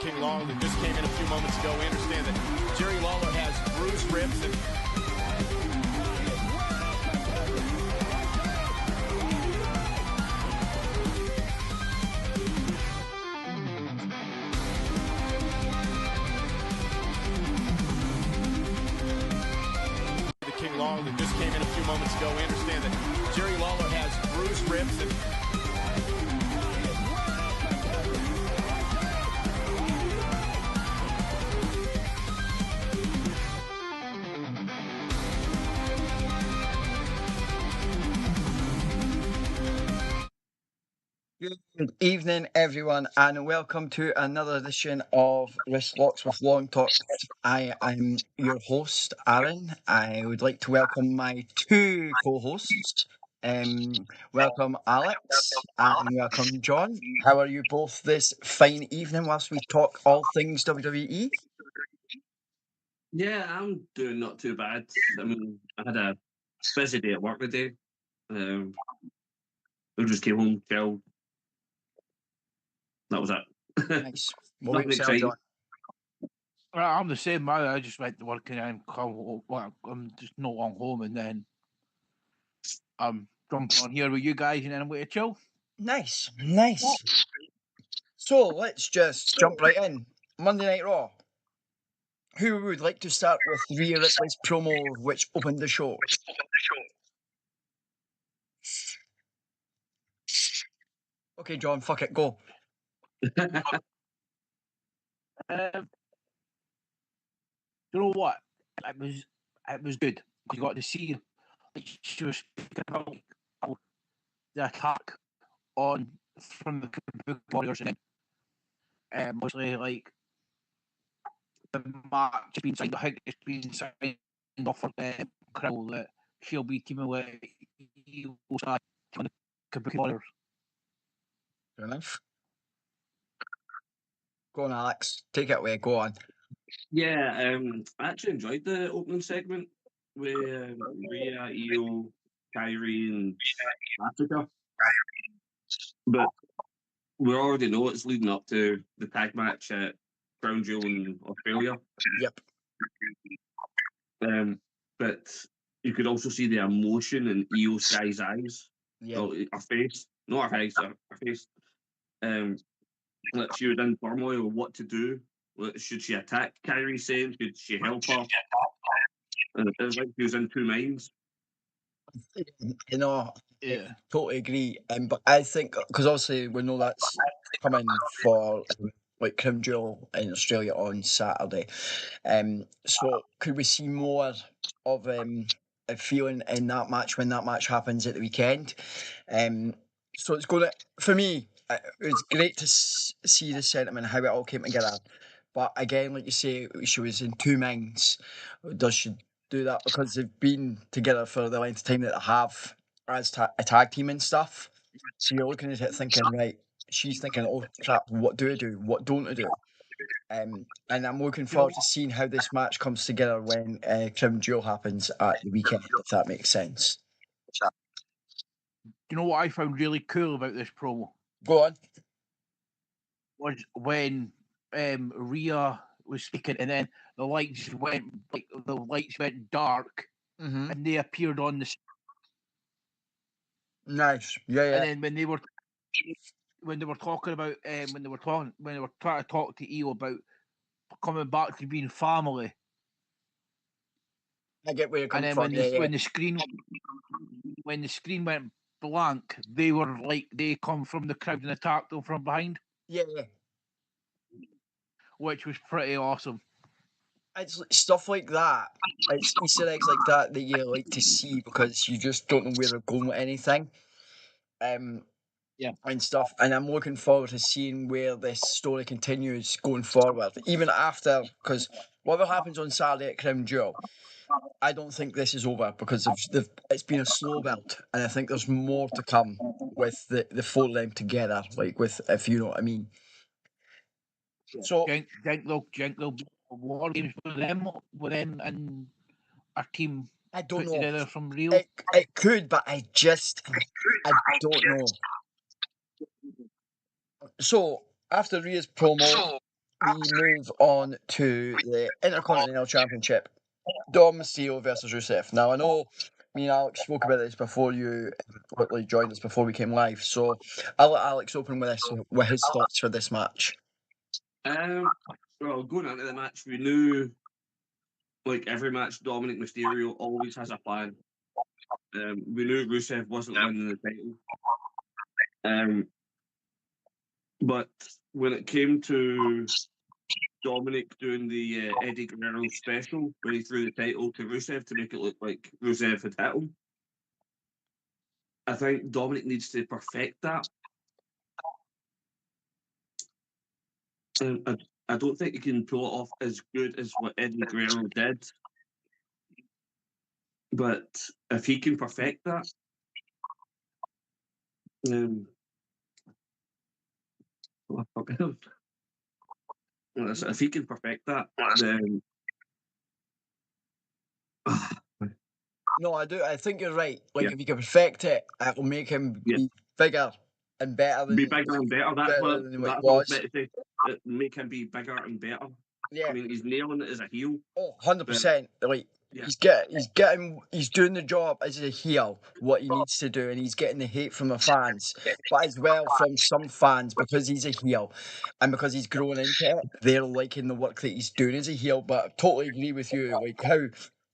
King Lawler that just came in a few moments ago. We understand that Jerry Lawler has bruised ribs and King Lawler that just came in a few moments ago. We understand that Jerry Lawler has bruised ribs and Good evening, everyone, and welcome to another edition of Wrist Locks with Long Talk. I am your host, Arran. I would like to welcome my two co-hosts. Welcome, Alex, and welcome, John. How are you both this fine evening whilst we talk all things WWE? Yeah, I'm doing not too bad. I mean, I had a busy day at work today. I just came home, chilled. That was it. Nice. What Nothing about yourself, exciting. John? Well, I'm the same, man. I just went to work and then I'm just not long home, and then I'm jumping on here with you guys, and then I'm going to chill. Nice. So let's just jump right in. Monday Night Raw. Who would like to start with Rhea Ripley's promo which opened the show? Okay, John, fuck it, go. You know what? It was good. You got to see she was speaking about the attack on from the Warriors, and mostly like the match being signed. I think it's been signed off for Crow that she'll be teaming with on the Kabuki Warriors. Fair enough. Go on, Alex. Take it away. Go on. Yeah, I actually enjoyed the opening segment with Rhea, Io, Kyrie, and Africa. But we already know it's leading up to the tag match at Crown Jewel in Australia. Yep. But you could also see the emotion in Io Sky's eyes. Yep. Well, her face, not her eyes, her face. That she was in turmoil of what to do. Should she attack Kyrie Sane? Should she help her? And it was like she was in two minds. You know, Yeah. I totally agree. But I think, because obviously we know that's coming for like Crown Jewel in Australia on Saturday. So could we see more of a feeling in that match when that match happens at the weekend? So it's going to, for me, it was great to see the sentiment, how it all came together. But again, like you say, she was in two minds. Does she do that because they've been together for the length of time that they have as a tag team and stuff? So you're looking at it thinking, right, she's thinking, oh crap, what do I do? What don't I do? And I'm looking forward to seeing how this match comes together when Crown Jewel happens at the weekend, if that makes sense. You know what I found really cool about this promo? Go on. Was when Rhea was speaking, and then the lights went dark, and they appeared on the. Nice, yeah. And then when they were talking about when they were trying to talk to Io about coming back to being family. I get where you're coming from. And then when the screen went blank, they were like they come from the crowd and attacked them from behind. Yeah. Which was pretty awesome. It's stuff like that. It's Easter eggs like that you like to see because you just don't know where they're going with anything. Yeah. And stuff. And I'm looking forward to seeing where this story continues going forward. Even after, because whatever happens on Saturday at Crown Jewel, I don't think this is over because it's been a slow build, and I think there's more to come with the four of them together, like with, if you know what I mean. So think they'll be war games with them and our team. I don't know. Together from Rio. It could, but I don't know. So after Rhea's promo, we move on to the Intercontinental Championship. Dom Mysterio versus Rusev. Now, I know me and Alex spoke about this before you quickly joined us before we came live, so I'll let Alex open with his thoughts for this match. Well, going into the match, we knew, like every match, Dominic Mysterio always has a plan. We knew Rusev wasn't winning the title. But when it came to Dominic doing the Eddie Guerrero special, where he threw the title to Rusev to make it look like Rusev had hit him, I think Dominic needs to perfect that. I don't think he can pull it off as good as what Eddie Guerrero did. But if he can perfect that, if he can perfect that, then No, I do. I think you're right. Like, if you can perfect it, it will make him be bigger and better than be bigger and better. That's what he I was was. meant to say. Make him be bigger and better. Yeah. I mean, he's nailing it as a heel. Oh, 100%. Like, Yeah. he's doing the job as a heel, what he needs to do, and he's getting the hate from the fans, but as well from some fans because he's a heel and because he's grown into it. They're liking the work that he's doing as a heel. But I totally agree with you, like how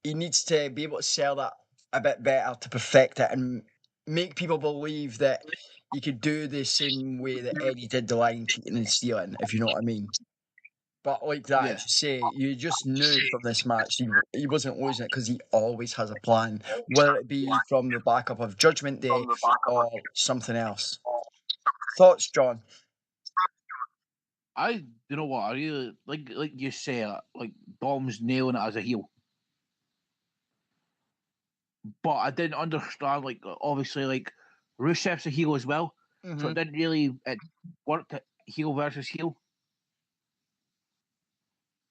he needs to be able to sell that a bit better to perfect it and make people believe that he could do the same way that Eddie did the lying, cheating, and stealing, if you know what I mean. But like that, as you say, you just knew from this match he wasn't losing it because he always has a plan, whether it be from the backup of Judgment Day or something else. Thoughts, John? You know what, I really like you say, like Dom's nailing it as a heel. But I didn't understand, like, obviously, like, Rusev's a heel as well, so it didn't really work heel versus heel.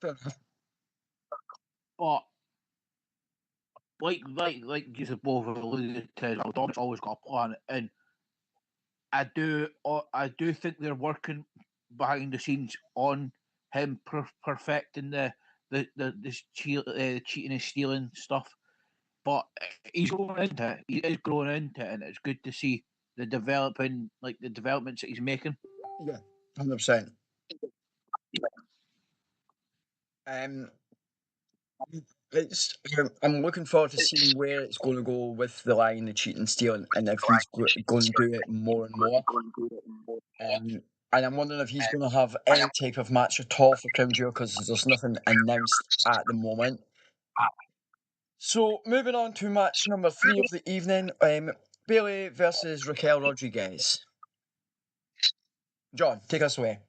Fair enough. But like you both have alluded to, Dom's always got a plan, and I do think they're working behind the scenes on him perfecting the cheating and stealing stuff. But he's going into it. He is growing into it, and it's good to see the developments that he's making. Yeah, 100%. I'm looking forward to seeing where it's going to go with the lying, the cheating, stealing, and if he's going to do it more and more. And I'm wondering if he's going to have any type of match at all for Crown Jewel because there's nothing announced at the moment. So moving on to match number 3 of the evening, Bayley versus Raquel Rodriguez. John, take us away.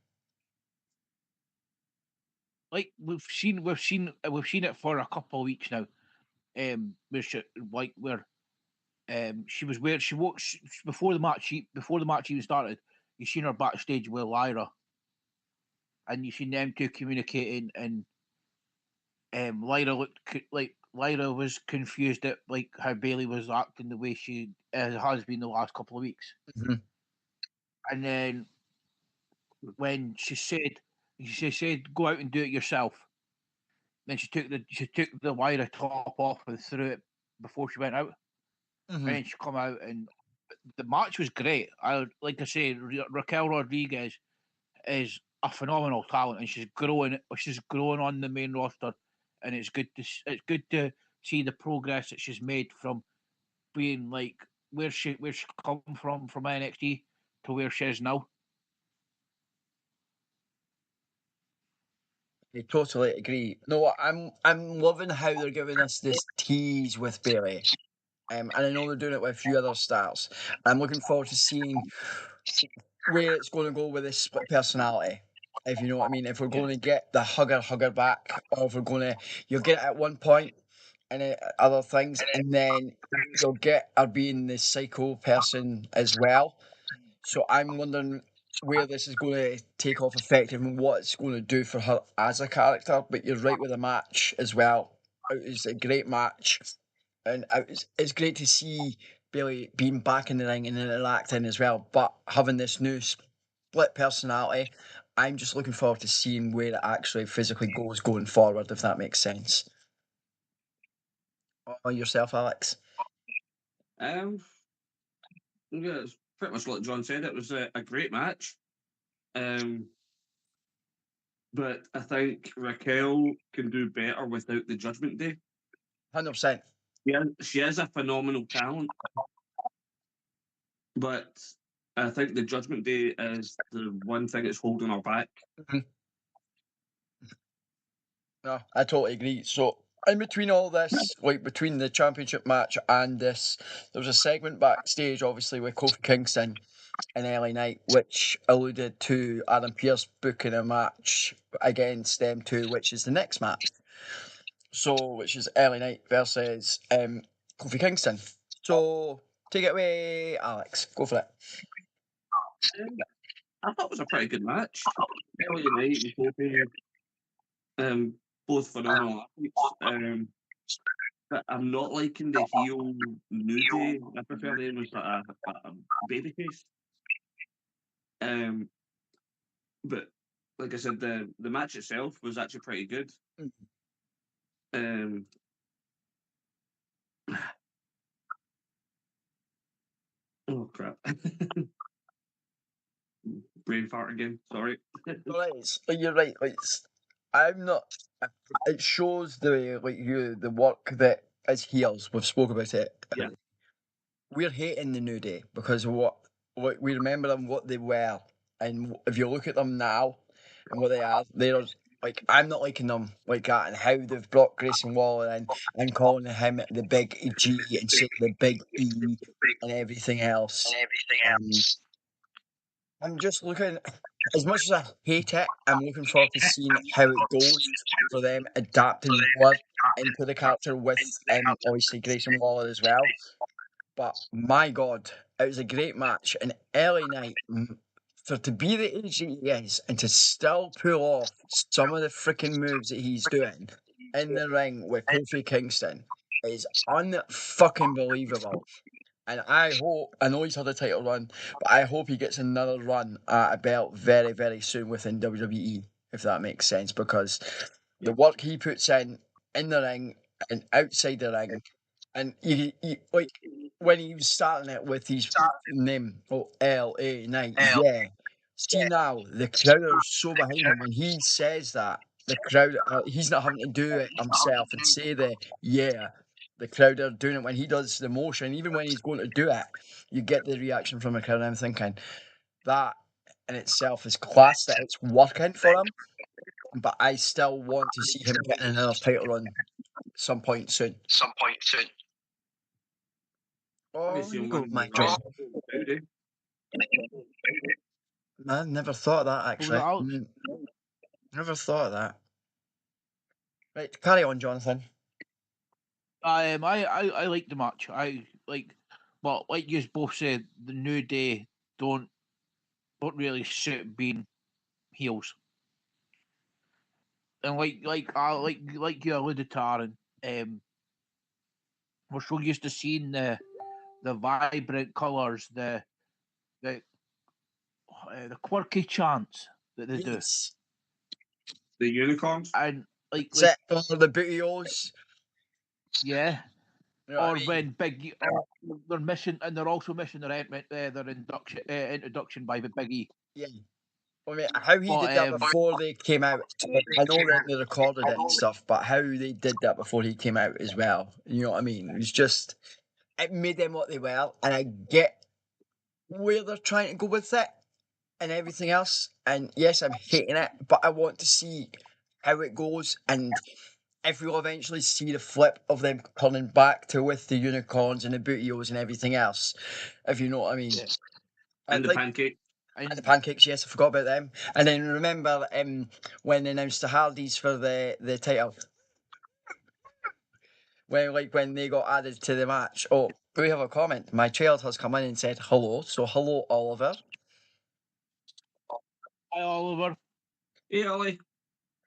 Like we've seen it for a couple of weeks now. Where she walked before the match even started. You seen her backstage with Lyra, and you seen them two communicating, and Lyra was confused at like how Bayley was acting the way she has been the last couple of weeks. Mm-hmm. And then when she said go out and do it yourself, then she took the Lyra top off and threw it before she went out. Mm-hmm. And then she come out, and the match was great. Like I say, Raquel Rodriguez is a phenomenal talent, and she's growing on the main roster, and it's good to see the progress that she's made from being like where she come from NXT to where she is now. I totally agree. No, I'm loving how they're giving us this tease with Bayley. And I know they're doing it with a few other stars. I'm looking forward to seeing where it's going to go with this split personality. If you know what I mean. If we're going to get the hugger back, or if we're going to, you'll get it at one point and other things, and then you'll get her being this psycho person as well. So I'm wondering where this is going to take off effective and what it's going to do for her as a character. But you're right with the match as well. It was a great match. And it's great to see Bayley being back in the ring and interacting as well, but having this new split personality. I'm just looking forward to seeing where it actually physically goes going forward, if that makes sense. Yourself, Alex? Yeah, it's pretty much like John said. It was a great match. But I think Raquel can do better without the Judgment Day. 100%. Yeah, she is a phenomenal talent, but I think the Judgment Day is the one thing that's holding her back. No, I totally agree. So, in between all this, like between the championship match and this, there was a segment backstage, obviously, with Kofi Kingston and LA Knight, which alluded to Adam Pearce booking a match against them two, which is the next match. So, which is LA Knight versus Kofi Kingston. So, take it away, Alex. Go for it. I thought it was a pretty good match. LA Knight and Kofi, both phenomenal athletes. But I'm not liking the heel New Day. I prefer them as a babyface. But like I said, the match itself was actually pretty good. Um, oh crap! Brain fart again. Sorry. You're right. I'm not. It shows the the work that as heels. We've spoke about it. Yeah. We're hating the New Day because of what we remember them, what they were, and if you look at them now and what they are, they're like I'm not liking them like that, and how they've brought Grayson Waller in and calling him the Big G instead of the Big E and everything else. I'm just looking, as much as I hate it, I'm looking forward to seeing how it goes for them adapting more into the character with obviously Grayson Waller as well. But my God, it was a great match, and LA Knight, for to be the age that he is and to still pull off some of the freaking moves that he's doing in the ring with Kofi Kingston is unfucking believable. And I hope, I know he's had a title run, but I hope he gets another run at a belt very, very soon within WWE, if that makes sense, because the work he puts in the ring and outside the ring, and you like when he was starting it with his name, LA Knight, yeah. See now, the crowd are so behind him when he says that. The crowd, he's not having to do it himself and say the crowd are doing it when he does the motion, even when he's going to do it, you get the reaction from the crowd. And I'm thinking that in itself is class that it's working for him, but I still want to see him getting another title run some point soon. Oh, Obviously, you on go, one my John. Man, never thought of that actually. Never thought of that. Right, carry on, Jonathan. I like the match. I like, but like you both said, the New Day don't really suit being heels. And like you alluded to, Aaron, we're so used to seeing the vibrant colours, the quirky chants that they do, The unicorns. and like Except for the bootios. yeah. You know what Or I mean? when they're missing, and they're also missing their introduction by the Big E. Yeah. I mean, how he did that before they came out. I know that they recorded it and stuff, but how they did that before he came out as well. You know what I mean? It was just, it made them what they were, and I get where they're trying to go with it and everything else. And yes, I'm hating it, but I want to see how it goes and if we'll eventually see the flip of them coming back to with the unicorns and the bootios and everything else, if you know what I mean. Yeah. And the pancake. And the pancakes, yes, I forgot about them. And then remember when they announced the Hardys for the title. When they got added to the match. Oh, we have a comment. My child has come in and said hello. So hello, Oliver. Hi, Oliver. Hey, Ollie.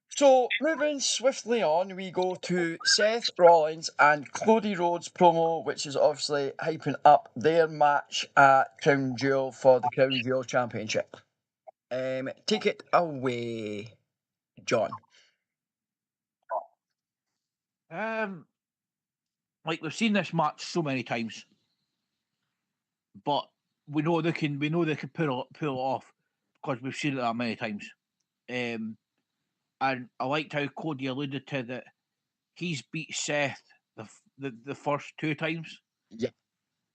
So, moving swiftly on, we go to Seth Rollins and Cody Rhodes promo, which is obviously hyping up their match at Crown Jewel for the Crown Jewel Championship. Take it away, John. Like we've seen this match so many times, but we know they can pull it off because we've seen it that many times. And I liked how Cody alluded to that he's beat Seth the first 2 times. Yeah.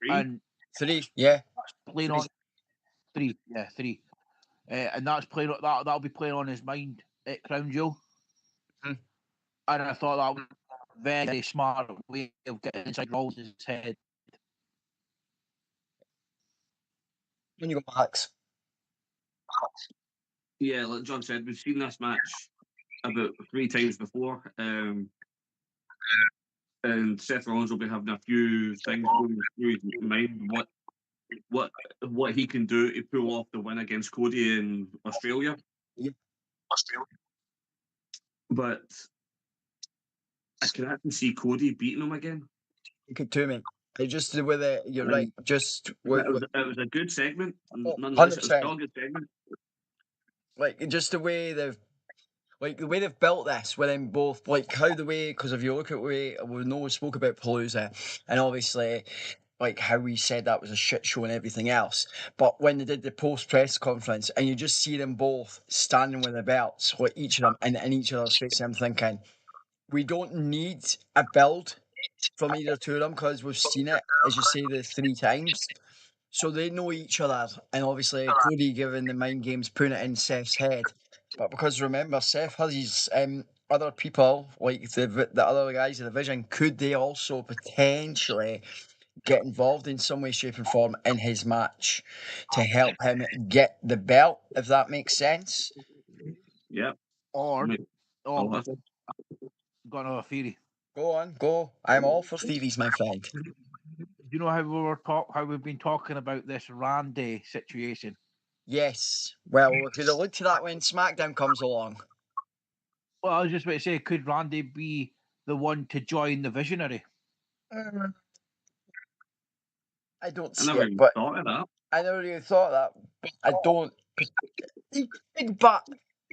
And 3, yeah. playing on 3, yeah, 3. And that's playing that'll be playing on his mind at Crown Jewel. Mhm. And I thought that was a very smart way of getting inside Rollins' head. When you go, Alex. Yeah, like John said, we've seen this match about 3 times before. And Seth Rollins will be having a few things going through his mind, what he can do to pull off the win against Cody in Australia. Yeah. But I can actually see Cody beating him again. You could too, mate. Just the way that you're right. Just It was a good segment. Oh, Nonetheless, it was 100%. still a good segment. Like just the way they've built this with them both, like how the way, because if you look at the way we know we spoke about Palooza, and obviously like how we said that was a shit show and everything else, but when they did the post press conference and you just see them both standing with the belts, like each of them in each other's face, I'm thinking we don't need a build from either two of them because we've seen it, as you say, the 3 times. So they know each other, and obviously Cody giving the mind games, putting it in Seth's head. But because remember, Seth has his other people, like the other guys in the division, could they also potentially get involved in some way, shape, and form in his match to help him get the belt, if that makes sense? Yeah. Or Oh, got another theory. Go on, go. I'm all for theories, my friend. Do you know how we've been talking about this Randy situation? Yes. Well, we're going to look to that when SmackDown comes along. Well, I was just about to say, could Randy be the one to join the Visionary? I don't I see never it, even but thought of that. I never really thought that. I don't. But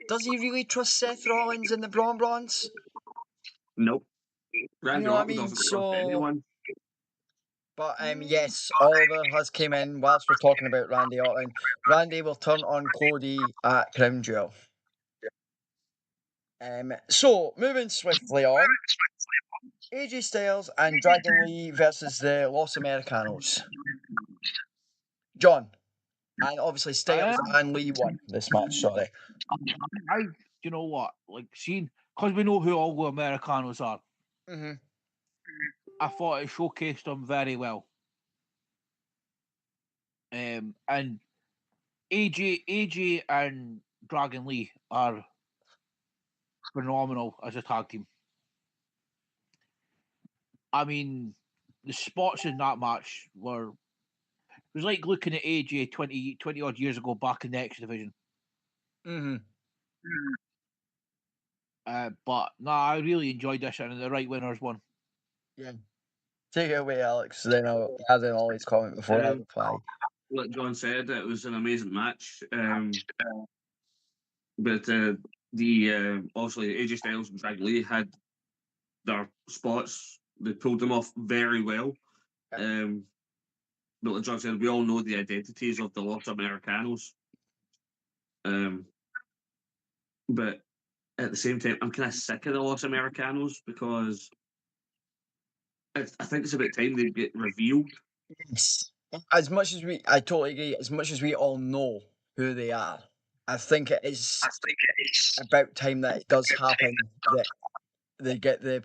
does he really trust Seth Rollins and the Brawns? Nope. You Randy know what I Orton mean? doesn't trust So, anyone. but yes, Oliver has came in whilst we're talking about Randy Orton. Randy will turn on Cody at Crown Jewel. So moving swiftly on, AJ Styles and Dragon Lee versus the Los Americanos. John, and obviously Styles and Lee won this match. Sorry. You know what? Like, seeing, because we know who all the Americanos are, Mm-hmm. I thought it showcased them very well. And AJ and Dragon Lee are phenomenal as a tag team. I mean, the spots in that match were, it was like looking at AJ 20 odd years ago back in the X Division. Mm-hmm. But I really enjoyed this, and the right winners won. Yeah. Take it away, Alex. Then I'll add in Ollie's comment before I reply. Like John said, it was an amazing match. But obviously AJ Styles and Dragon Lee had their spots. They pulled them off very well. But like John said, we all know the identities of the Los Americanos. But at the same time, I'm kind of sick of the Los Americanos because I think it's about time they get revealed. Yes. As much as I totally agree. As much as we all know who they are, I think it is about time that it does happen that they get the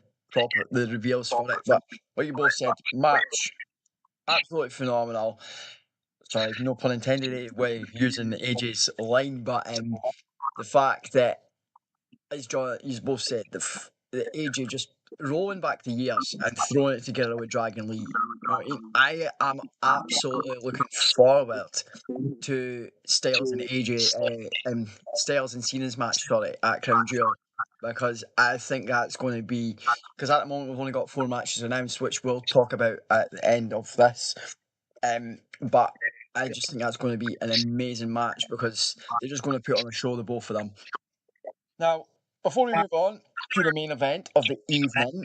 reveals for it. But what you both said, match absolutely phenomenal. Sorry, no pun intended. Way using AJ's line, but the fact that, as John, you both said, the AJ just rolling back the years and throwing it together with Dragon Lee. You know what I mean? I am absolutely looking forward to Styles and AJ, Styles and Cena's match, sorry, at Crown Jewel, because I think that's going to be, because at the moment we've only got 4 matches announced, which we'll talk about at the end of this. But I just think that's going to be an amazing match because they're just going to put on a show, the both of them. Now, before we move on to the main event of the evening,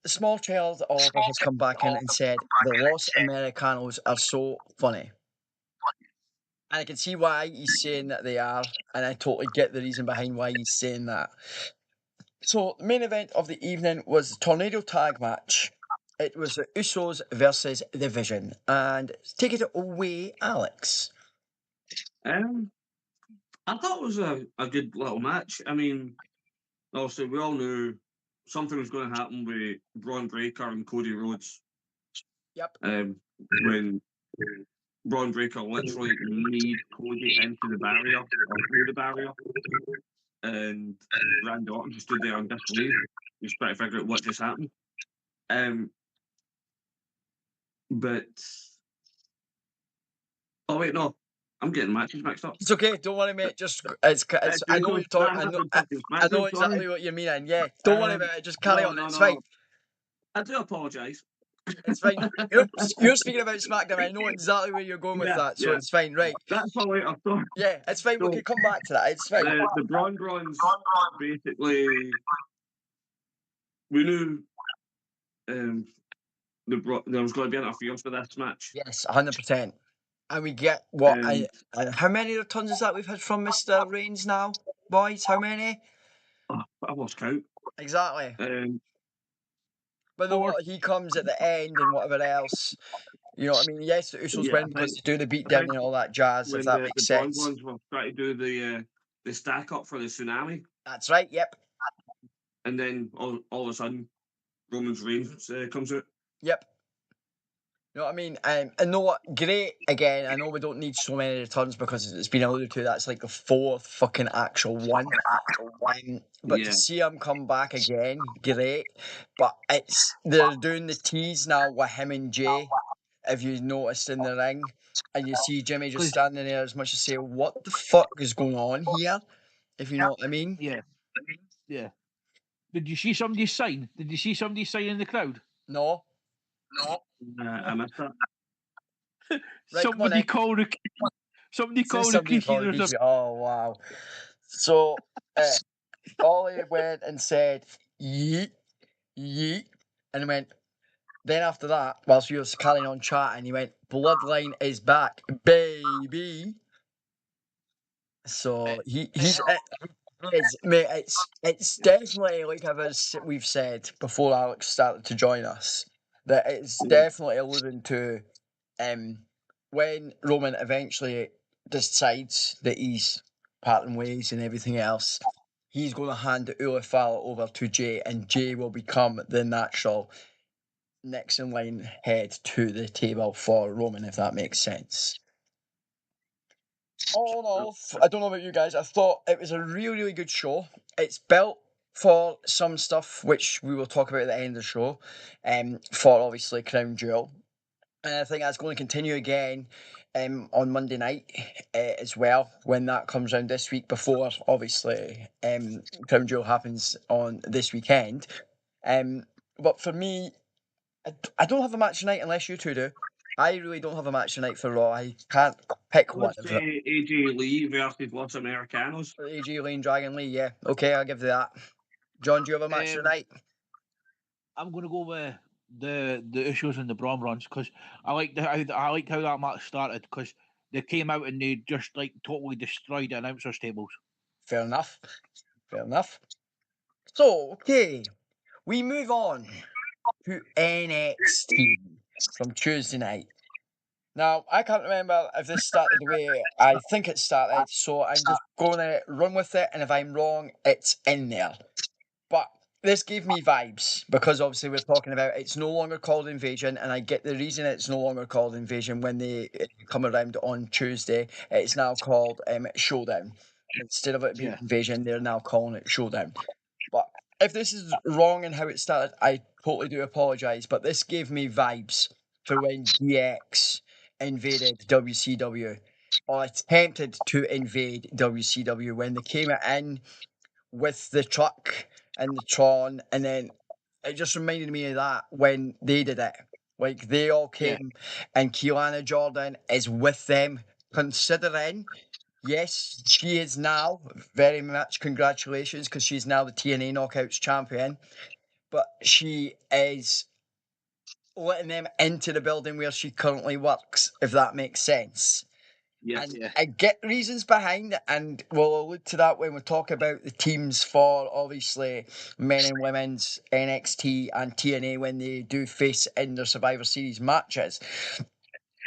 the small child Oliver has come back in and said the Los Americanos are so funny. And I can see why he's saying that they are, and I totally get the reason behind why he's saying that. So, the main event of the evening was the Tornado Tag match. It was the Usos versus The Vision. And take it away, Alex. I thought it was a good little match. I mean, obviously, we all knew something was going to happen with Braun Breaker and Cody Rhodes. Yep. When Braun Breaker literally kneed Cody into the barrier, or through the barrier, and Randy Orton just stood there in disbelief, just trying to figure out what just happened. But oh wait, no, I'm getting matches mixed up. It's okay, don't worry, mate. Just it's I know you're talking. I know exactly what you mean. Yeah, don't worry about it. Just carry on. It's fine. I do apologise. It's fine. You're speaking about SmackDown. I know exactly where you're going with that, so it's fine, right? That's all right. Yeah, it's fine. We can come back to that. It's fine. The Brawns basically, we knew there was going to be interference for this match. Yes, 100%. And we get what? How many returns is that we've had from Mr. Reigns now, boys? How many? Oh, I lost count. Exactly. But what, he comes at the end and whatever else. You know what I mean? Yes, the Usos win because they do the beatdown and all that jazz, if that makes sense. The Brawns were trying to do the stack up for the tsunami. That's right, yep. And then all of a sudden, Roman Reigns comes out. Yep. You know what I mean? And know what? Great, again, I know we don't need so many returns because it's been alluded to, that's like the fourth fucking actual one. But to see him come back again, great. But they're doing the tease now with him and Jay, if you noticed in the ring, and you see Jimmy just standing there as much as say, what the fuck is going on here? If you know what I mean? Yeah. Yeah. Did you see somebody sign? Did you see somebody sign in the crowd? No. I missed that. Right, somebody called the Oh, wow. So, Ollie went and said, yeet, yeet, and he went, then after that, whilst you were carrying on chatting, he went, Bloodline is back, baby. So, he's... mate, it's definitely, like we've said before Alex started to join us, that it's definitely alluding to when Roman eventually decides that he's parting ways and everything else, he's going to hand the Ulafala over to Jay, and Jay will become the natural next in line head to the table for Roman, if that makes sense. All in all, I don't know about you guys, I thought it was a really, really good show. It's built for some stuff, which we will talk about at the end of the show, for obviously Crown Jewel. And I think that's going to continue again on Monday night as well, when that comes around this week, before obviously Crown Jewel happens on this weekend. But for me, I don't have a match tonight unless you two do. I really don't have a match tonight for Raw. I can't pick one. AJ Lee versus Los Americanos. AJ Lee and Dragon Lee, yeah. Okay, I'll give you that. John, do you have a match tonight? I'm going to go with the Usos and the Brawns because I liked how that match started, because they came out and they just like totally destroyed the announcers' tables. Fair enough. So, okay, we move on to NXT from Tuesday night. Now, I can't remember if this started the way I think it started, so I'm just going to run with it, and if I'm wrong, it's in there. But this gave me vibes, because obviously we're talking about it's no longer called Invasion, and I get the reason it's no longer called Invasion when they come around on Tuesday. It's now called Showdown. Instead of it being Invasion, they're now calling it Showdown. But if this is wrong in how it started, I totally do apologise, but this gave me vibes for when DX invaded WCW, or attempted to invade WCW, when they came in with the truck and the Tron, and then it just reminded me of that when they did it, Like, they all came, and Kiana Jordan is with them, considering, yes, she is now, very much congratulations, because she's now the TNA Knockouts champion, but she is letting them into the building where she currently works, if that makes sense. Yes. And I get reasons behind it, and we'll allude to that when we talk about the teams for, obviously, men and women's NXT and TNA when they do face in their Survivor Series matches.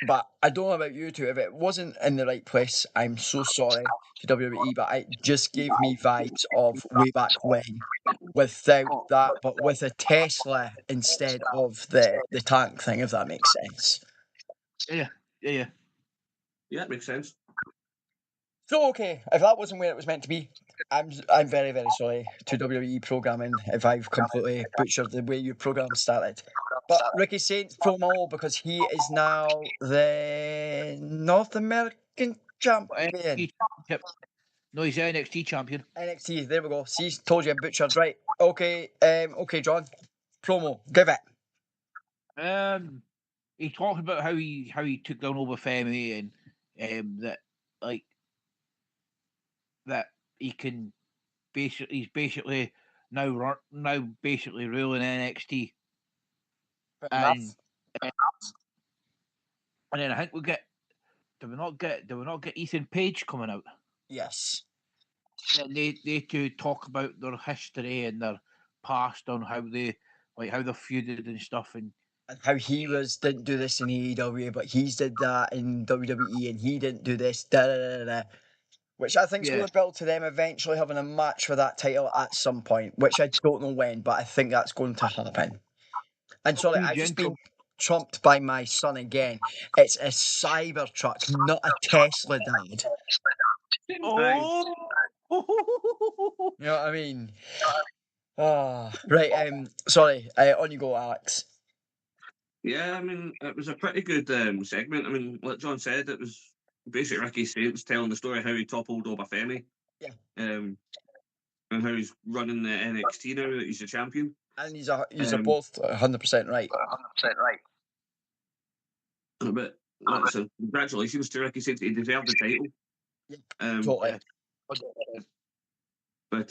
But I don't know about you two. If it wasn't in the right place, I'm so sorry to WWE, but it just gave me vibes of way back when, without that, but with a Tesla instead of the tank thing, if that makes sense. Yeah. Yeah, it makes sense. So, okay, if that wasn't where it was meant to be, I'm very, very sorry to WWE programming if I've completely butchered the way your program started. But Ricky Saints promo, because he is now the North American champion. NXT championship. No, he's the NXT champion. NXT, there we go. See, told you I butchered, right? Okay, okay, John. Promo, give it. He talked about how he took down over Femi and that like that he can he's basically now basically ruling NXT. Fair And enough. and then I think do we not get Ethan Page coming out? Yes. And they two talk about their history and their past on how they feuded and stuff, and How he didn't do this in AEW, but he's did that in WWE, and he didn't do this. Da, da, da, da. Which I think is going to build to them eventually having a match for that title at some point, which I don't know when, but I think that's going to happen. And sorry, I've just been trumped by my son again. It's a Cybertruck, not a Tesla, Dad. oh, You know what I mean? Oh, right. Sorry. On you go, Alex. Yeah, I mean, it was a pretty good segment. I mean, like John said, it was basically Ricky Saints telling the story of how he toppled Obafemi. Yeah. And how he's running the NXT now that he's the champion. And he's both 100% right. 100% right. But so congratulations to Ricky Saints. He deserved the title. Yeah, totally. But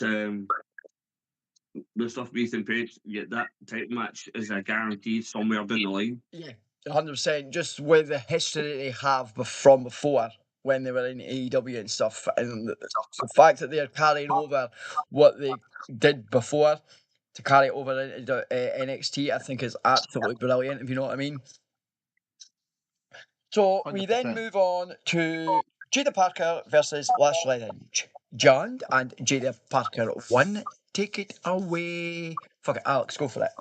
the stuff with Ethan Page, that title match is a guarantee somewhere down the line. Yeah, 100%. Just with the history that they have from before when they were in AEW and stuff, and the fact that they're carrying over what they did before to carry it over into NXT, I think is absolutely brilliant, if you know what I mean. So we then 100%. move on to Jada Parker versus Lash Legend. John and Jada Parker won. Take it away. Fuck it, Alex, go for it.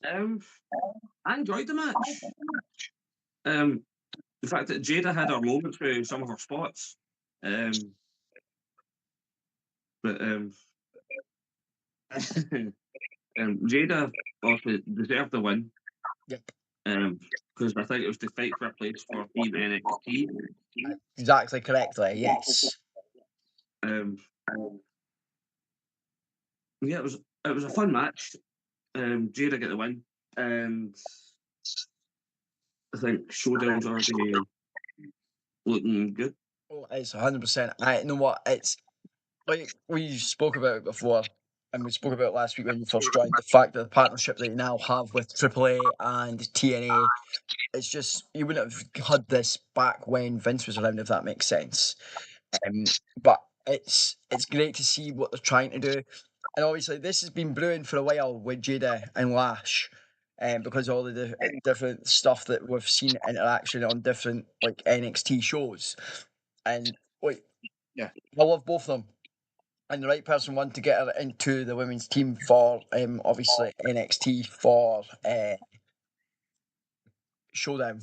I enjoyed the match. The fact that Jada had her moments with some of her spots. But Jada also deserved the win. Yep. Because I think it was to fight for a place for Team NXT. Exactly correctly, yes. Yeah, it was a fun match. Jada get the win, and I think Showdown's already looking good. Oh, it's 100%. I know what it's like. We spoke about it before, and we spoke about it last week when you first joined. The fact that the partnership that you now have with AAA and TNA, it's just you wouldn't have had this back when Vince was around, if that makes sense. But it's great to see what they're trying to do, and obviously this has been brewing for a while with Jada and Lash. Because all the different stuff that we've seen interaction on different like NXT shows, and wait, Yeah. I love both of them. And the right person wanted to get her into the women's team for obviously NXT for Showdown.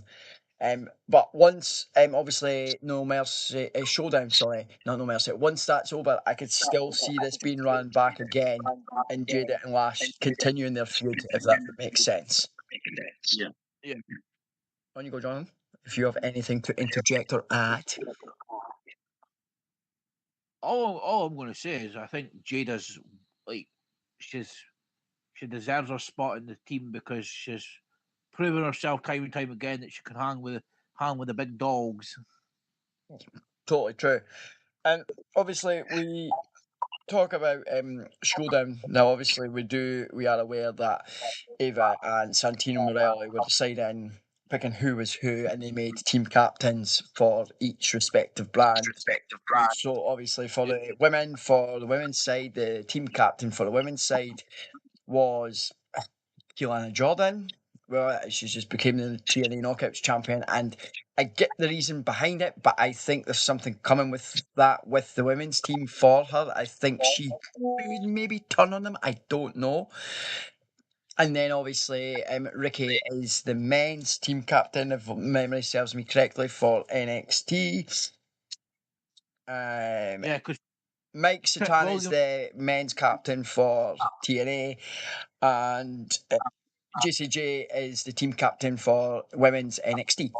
But once obviously No Mercy Showdown, sorry, not No Mercy. Once that's over, I could still see this being run back again, and Jada and Lash continuing their feud, if that makes sense. Yeah. On you go, John. If you have anything to interject or add. All I'm going to say is I think Jada's like she deserves her spot in the team because she's proven herself time and time again that she can hang with the big dogs. Totally true. And obviously, we talk about Showdown. Now, obviously, we are aware that Ava and Santino Morelli were deciding, picking who was who, and they made team captains for each respective brand. So, obviously, for the women's side, the team captain for the women's side was Keelan Jordan. Well, she just became the TNA Knockouts champion, and I get the reason behind it, but I think there's something coming with that with the women's team for her. I think she could maybe turn on them. I don't know. And then obviously, Ricky is the men's team captain, if memory serves me correctly, for NXT. Yeah, because Mike Satan is Williams- the men's captain for TNA, and JCJ is the team captain for women's NXT.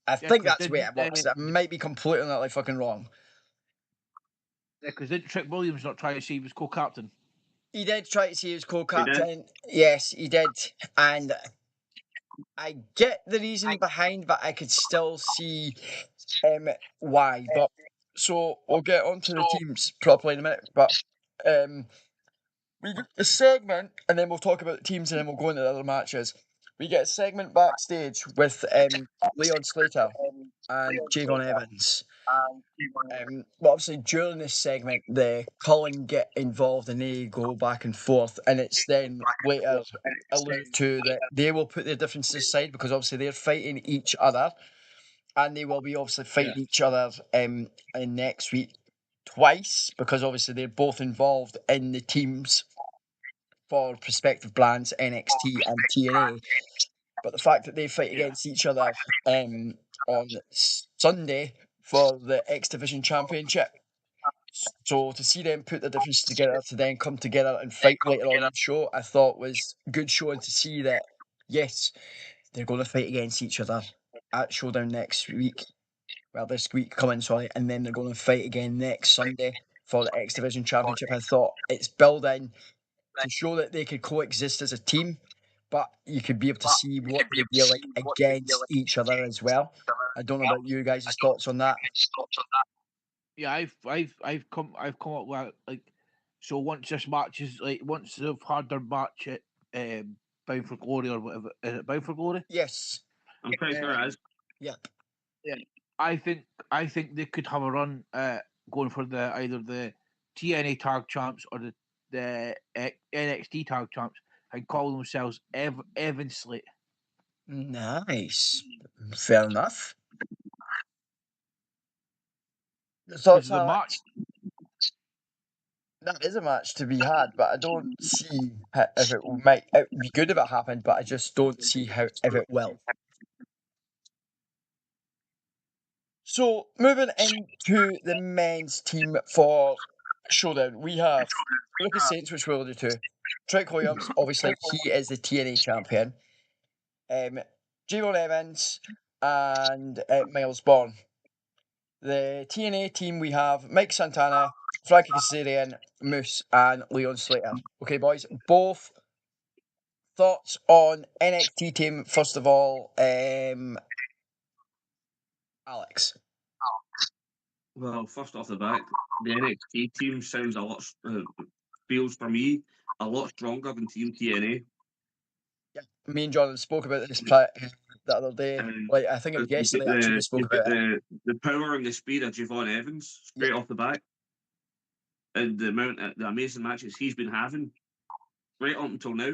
I think 'cause that's the way it works. I might be completely not like fucking wrong. Yeah, because didn't Trick Williams not try to see he was co-captain? He did try to see he was did. co-captain. Yes, he did. And I get the reason behind, but I could still see why. But so we'll get onto the teams properly in a minute. But we get a segment, and then we'll talk about the teams, and then we'll go into the other matches. We get a segment backstage with Leon Slater and Javon Evans. But obviously during this segment, the Cullen get involved and they go back and forth, and it's then later alluded to that they will put their differences aside because obviously they're fighting each other, and they will be obviously fighting each other in next week twice because obviously they're both involved in the teams for prospective brands NXT and TNA. But the fact that they fight against each other on Sunday for the X Division Championship. So to see them put the difference together to then come together and fight later on in the show, I thought was good showing to see that yes, they're going to fight against each other at Showdown next week. Well, this week coming, sorry, and then they're going to fight again next Sunday for the X Division Championship. I thought it's building to show that they could coexist as a team, but you could be able to see what they'd be like against each other as well. I don't know about you guys' thoughts on that. Yeah, I've come up with like, so once this match is like once they've had their match at Bound for Glory or whatever, is it Bound for Glory? Yes. I'm pretty sure it is. Yep. Yeah, I think they could have a run going for the either the TNA Tag Champs or the NXT Tag Champs and call themselves Evan Slate. Nice. Fair enough. Because Thoughts, the Alex? match, That is a match to be had, but I don't see if it might. It would be good if it happened, but I just don't see how if it will. So moving into the men's team for Showdown, we have Lucas Saints, which we'll do too. Trick Williams, obviously he is the TNA champion. Javon Evans and Miles Bourne. The TNA team we have Mike Santana, Frankie Kazarian, Moose, and Leon Slater. Okay, boys, both thoughts on NXT team. First of all, Alex. Well, first off the bat, the NXT team sounds a lot, feels for me, a lot stronger than Team TNA. Yeah, me and John spoke about this the other day. Like I think it was yesterday. Actually, we spoke You've got about it. the power and the speed of Javon Evans straight off the bat, and the amazing matches he's been having right up until now.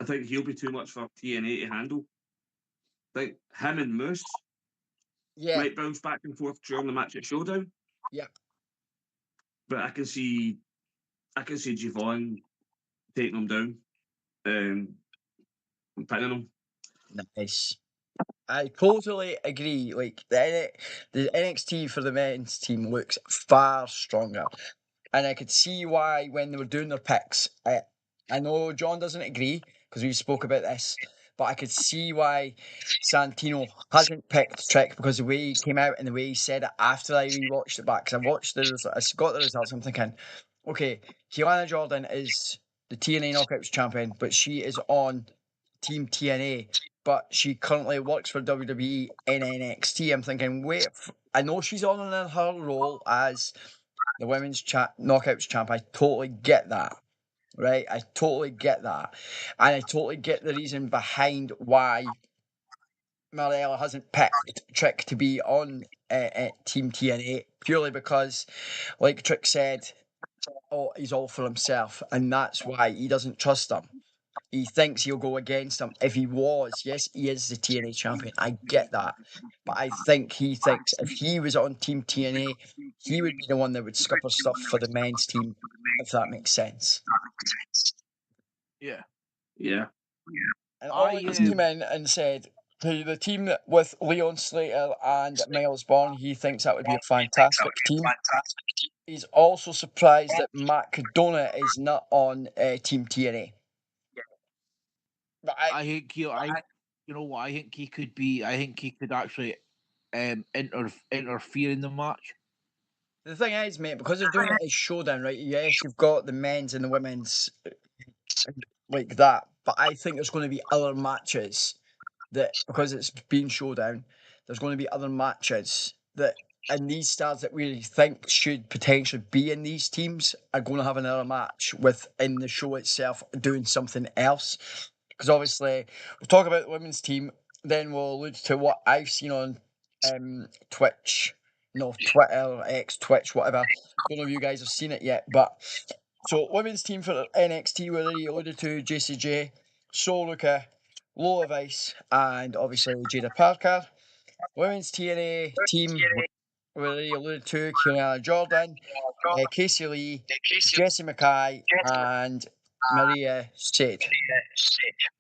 I think he'll be too much for TNA to handle. I think him and Moose might bounce back and forth during the match at Showdown. Yeah. But I can see Javon taking him down and pinning him. Nice. I totally agree. Like the NXT for the men's team looks far stronger, and I could see why when they were doing their picks. I know John doesn't agree because we spoke about this, but I could see why Santino hasn't picked Trick because the way he came out and the way he said it after I rewatched it back. Because I got the results. I'm thinking, okay, Kiana Jordan is the TNA Knockouts champion, but she is on Team TNA, but she currently works for WWE in NXT. I'm thinking, wait, I know she's on in her role as the women's Knockouts champ. I totally get that, right? I totally get that, and I totally get the reason behind why Mariella hasn't picked Trick to be on Team TNA, purely because, like Trick said, he's all for himself, and that's why he doesn't trust him. He thinks he'll go against him. If he was, yes, he is the TNA champion. I get that. But I think he thinks if he was on Team TNA, he would be the one that would scupper stuff for the men's team, if that makes sense. Yeah. Yeah. And Alex came in and said, to the team with Leon Slater and Miles Bourne, he thinks that would be a fantastic team. He's also surprised that Matt Cardona is not on Team TNA. But I think you know what? I think he could be. I think he could actually interfere in the match. the thing is, mate, because they're doing it as showdown, right? Yes, you've got the men's and the women's like that, but I think there's going to be other matches that, because it's been showdown, there's going to be other matches that, and these stars that we think should potentially be in these teams are going to have another match within the show itself doing something else. Because obviously, we'll talk about the women's team, then we'll allude to what I've seen on Twitch, Twitter, X, Twitch, whatever. Don't know if you guys have seen it yet, but so women's team for NXT, we already alluded to JCJ, Sol Luca, Lola Vice, and obviously Jada Parker. Women's TNA team, we already alluded to Kiana Jordan, Casey Lee, Jessie Mackay, and Maria Shade.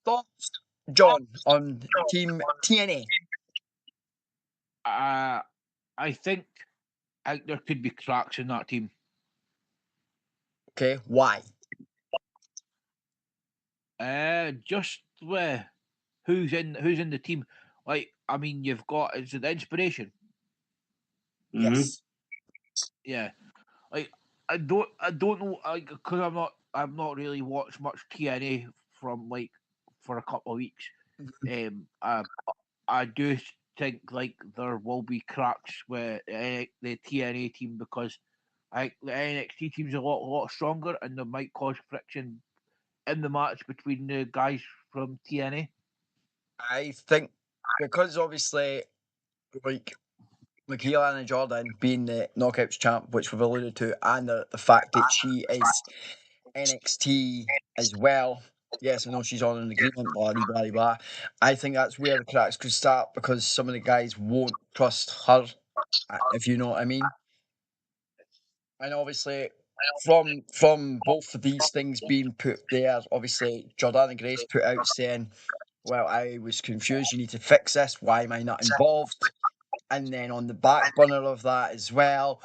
Thoughts, John, on Team TNA? I think there could be cracks in that team. Okay, why? Just where who's in the team? Like, I mean, you've got, is it the Inspiration? Yes. Yeah. Like, I don't know, like, because I've not really watched much TNA from, like, for a couple of weeks. I do think like there will be cracks with the TNA team, because I think the NXT team's a lot stronger, and there might cause friction in the match between the guys from TNA. I think because obviously, like, Kiana Jordan being the Knockouts champ, which we've alluded to, and the fact that she is NXT as well. Yes, I know she's on an agreement, blah, blah, blah, blah. I think that's where the cracks could start, because some of the guys won't trust her, if you know what I mean. And obviously, from both of these things being put there, obviously, Jordana Grace put out saying, well, I was confused, you need to fix this, why am I not involved? And then on the back burner of that as well,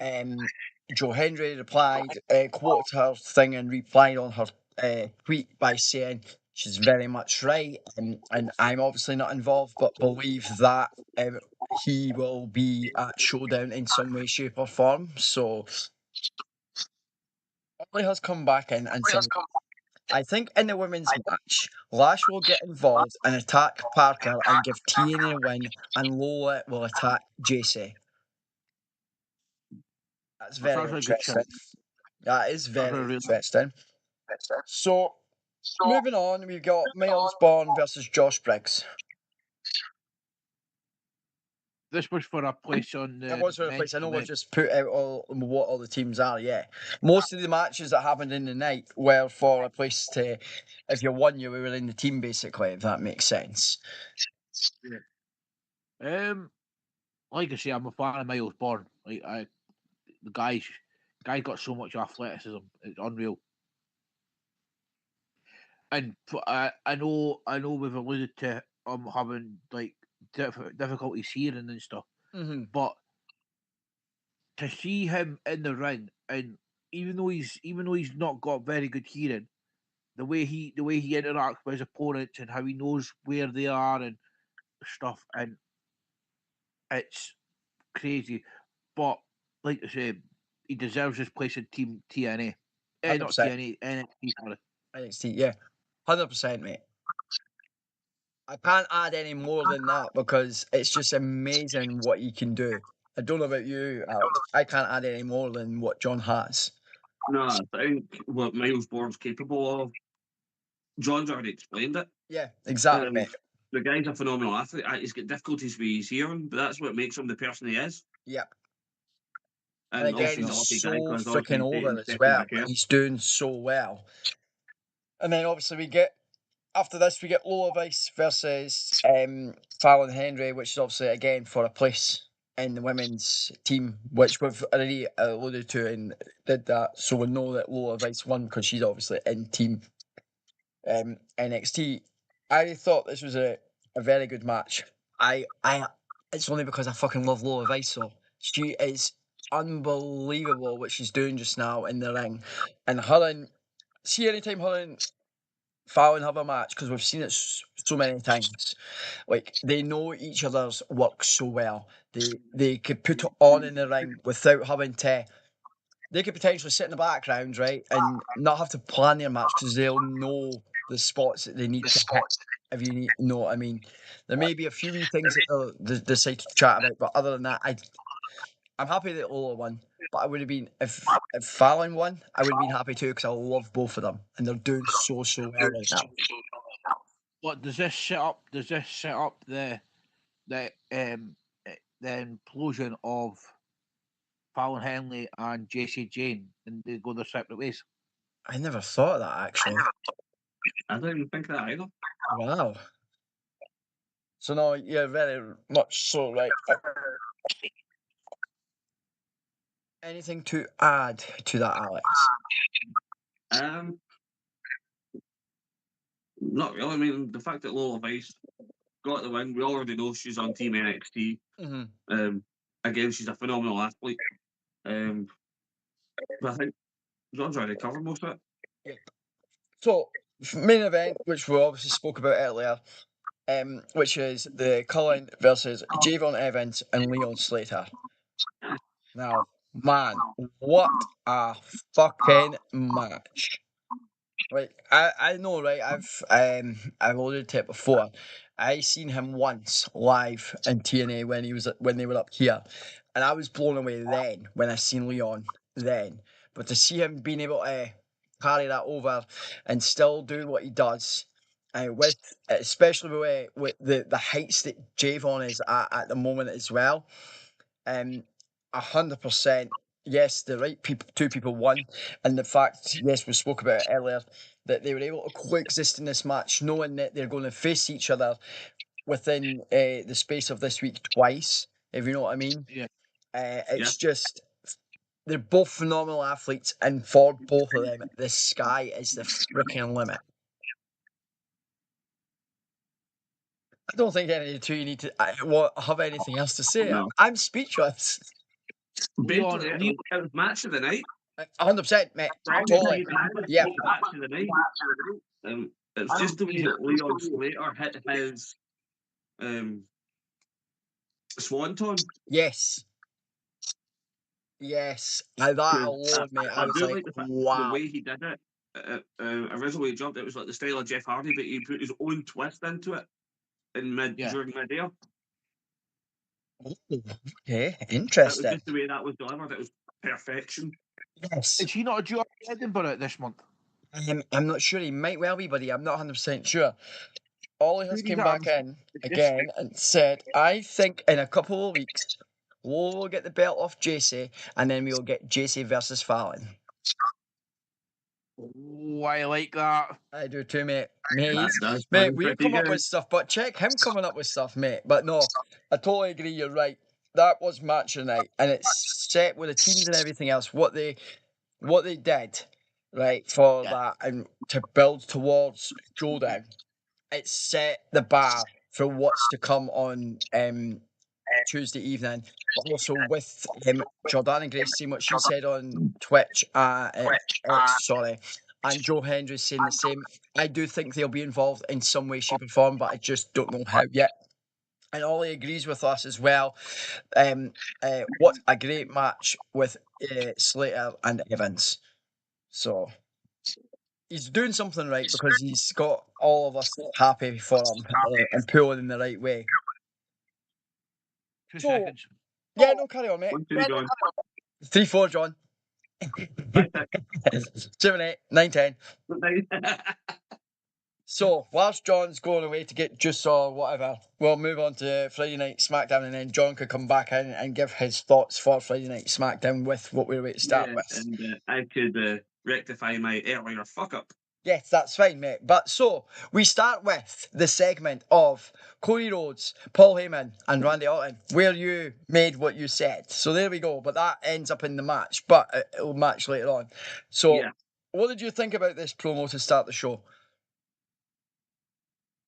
Joe Hendry replied, quoted her thing and replied on her tweet by saying she's very much right, and I'm obviously not involved, but believe that he will be at Showdown in some way, shape, or form. So Ollie has come back in and said, I think in the women's match, Lash will get involved and attack Parker and give TNA a win, and Lola will attack JC. That's very interesting. That is very interesting. So, moving on, we've got Miles Bourne versus Josh Briggs. This was for a place on the. It was for a place. I know we've just put out what all the teams are. Yeah, most of the matches that happened in the night were for a place to. If you won, you were in the team, basically. If that makes sense. Yeah. Like I say, I'm a fan of Miles Bourne. Like, the guy's got so much athleticism; it's unreal. And I know we've alluded to having like difficulties hearing and stuff, but to see him in the ring, and even though he's not got very good hearing, the way he interacts with his opponents and how he knows where they are and stuff, and it's crazy. But like I said, he deserves his place in Team TNA Not 100%. TNA, NXT, sorry. NXT, yeah. 100%, mate. I can't add any more than that because it's just amazing what he can do. I don't know about you, Alex. I can't add any more than what John has. No, I think what Miles Bourne's capable of, John's already explained it. Yeah, exactly, mate. The guy's a phenomenal athlete. He's got difficulties with his hearing, but that's what makes him the person he is. Yeah. And again, also, he's a he's lucky so guy because obviously freaking he's over dating as Stephanie well. McCare. He's doing so well. And then obviously we get, after this, we get Lola Vice versus Fallon Henry, which is obviously, again, for a place in the women's team, which we've already alluded to and did that. So we know that Lola Vice won because she's obviously in team NXT. I thought this was a very good match. It's only because I fucking love Lola Vice, though. She is unbelievable what she's doing just now in the ring. And her and, see, anytime her and Fallon have a match, because we've seen it so many times, like, they know each other's work so well. They could put it on in the ring without having to. They could potentially sit in the background, right, and not have to plan their match because they'll know the spots that they need to hit. If you know what I mean, there may be a few wee things that they decide to chat about, but other than that, I'm happy that Lola won. But I would have been if Fallon won, I would have been happy too because I love both of them and they're doing so well right now. What does this set up? Does this set up the implosion of Fallon Henley and JC Jane, and they go their separate ways? I never thought of that actually. I don't even think that either. Wow. So no, you're very much so right. Anything to add to that, Alex? Not really. I mean, the fact that Lola Vice got the win, we already know she's on Team NXT. Mm-hmm. Again, she's a phenomenal athlete. But I think John's already covered most of it. Yeah. So, main event, which we obviously spoke about earlier, which is the Cullen versus Javon Evans and Leon Slater. Now, man, what a fucking match! Like, I know, right? I've alluded to it before. I seen him once live in TNA when they were up here, and I was blown away then when I seen Leon then. But to see him being able to carry that over and still do what he does, with especially with the heights that Javon is at the moment as well, 100%. Yes, the right people, two people won, and the fact, yes, we spoke about it earlier, that they were able to coexist in this match, knowing that they're going to face each other within the space of this week twice, if you know what I mean. Yeah. It's just, they're both phenomenal athletes, and for both of them, the sky is the freaking limit. I don't think any of the two you need to have anything else to say. No. I'm speechless. Basically, it was match of the night. 100%, mate. Totally. Yeah. Match of the night. It's just the way that Leon Slater hit his swanton. Yes. Now that alone, mate, I was like, wow. The way he did it. Originally he jumped, it was like the style of Jeff Hardy, but he put his own twist into it during mid-air. Okay, interesting. It was just the way that was delivered. It was perfection. Yes. Is he not a due up in Edinburgh this month? I'm not sure. He might well be, buddy. I'm not 100% sure. Ollie has came back in again and said, I think in a couple of weeks, we'll get the belt off JC, and then we'll get JC versus Fallon. Oh, I like that. I do too, mate. Mate, we've come up with stuff, but check him coming up with stuff, mate. But no, I totally agree. You're right. That was match of the night, and it's set with the teams and everything else. What they did, right, for that and to build towards Showdown, it set the bar for what's to come on Tuesday evening. But also with Jordana Grace saying what she said on Twitch, X, and Joe Hendry saying the same. I do think they'll be involved in some way, shape, or form, but I just don't know how yet. And Ollie agrees with us as well. What a great match with Slater and Evans. So he's doing something right because he's got all of us happy for him and pulling in the right way. 2 So- seconds. Yeah, no, carry on, mate. 1, 2, John. 3, 4, John. 7, 8, 9, 10. So, whilst John's going away to get juice or whatever, we'll move on to Friday Night SmackDown, and then John could come back in and give his thoughts for Friday Night SmackDown with what we were about to start Yeah, with. and I could rectify my earlier fuck up. Yes, that's fine, mate. But so, we start with the segment of Cody Rhodes, Paul Heyman, and Randy Orton, where you made what you said. So there we go. But that ends up in the match, but it'll match later on. So, Yeah. What did you think about this promo to start the show?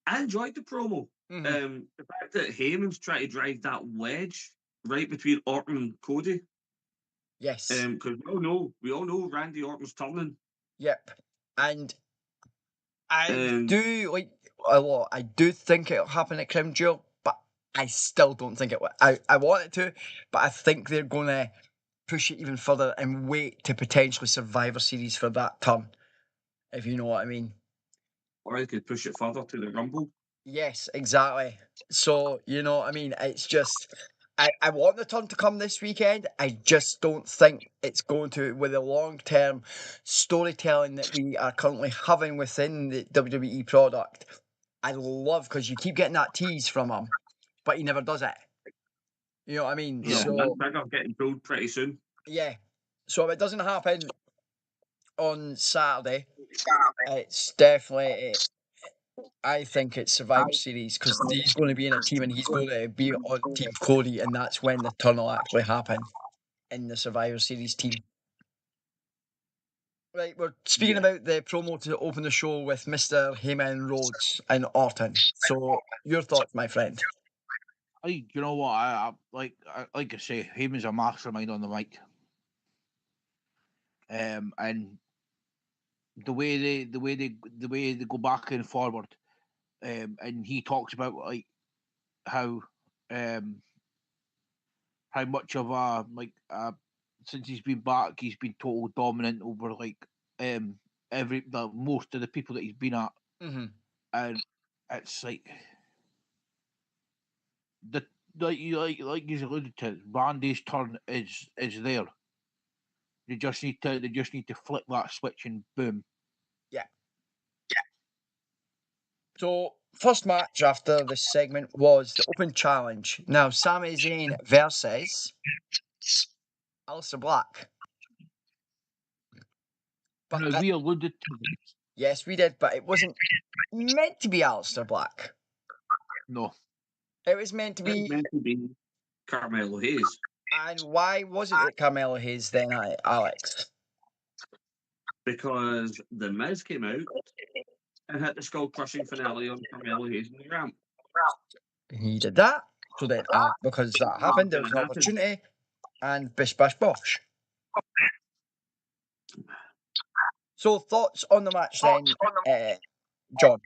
I enjoyed the promo. Mhm. The fact that Heyman's trying to drive that wedge right between Orton and Cody. Yes. Because we all know Randy Orton's turning. Yep. And I Um, do like a lot. I do think it'll happen at Crown Jewel, but I still don't think it will. I want it to, but I think they're going to push it even further and wait to potentially Survivor Series for that turn, if you know what I mean. Or they could push it further to the Rumble. Yes, exactly. So, you know what I mean? It's just, I want the turn to come this weekend. I just don't think it's going to, with the long-term storytelling that we are currently having within the WWE product. I love, because you keep getting that tease from him, but he never does it. You know what I mean? Yeah, So, that figure getting pulled pretty soon. yeah. So if it doesn't happen on Saturday, it's definitely... I think it's Survivor Series because he's going to be in a team and he's going to be on Team Cody, and that's when the turn will actually happen in the Survivor Series team. Right, we're speaking about the promo to open the show with Mr. Heyman, Rhodes, and Orton. So, your thoughts, my friend? You know what? I like I say, Heyman's a mastermind on the mic. And the way they go back and forward, and he talks about like how much of since he's been back, he's been total dominant over like most of the people that he's been at, Mm-hmm. and it's like like you alluded to, Randy's turn is there. They just need to flip that switch and boom. Yeah. So, first match after this segment was the Open Challenge. Now, Sami Zayn versus Aleister Black. But Now, we alluded to this. yes, we did, but it wasn't meant to be Aleister Black. No. It was meant to It's be... meant to be Carmelo Hayes. And why wasn't it Carmelo Hayes then, Alex? Because The Miz came out and hit the skull-crushing finale on Carmelo Hayes in the ramp. He did that. So then, because that happened, there was an opportunity, and bish bash bosh. So, thoughts on the match then, John?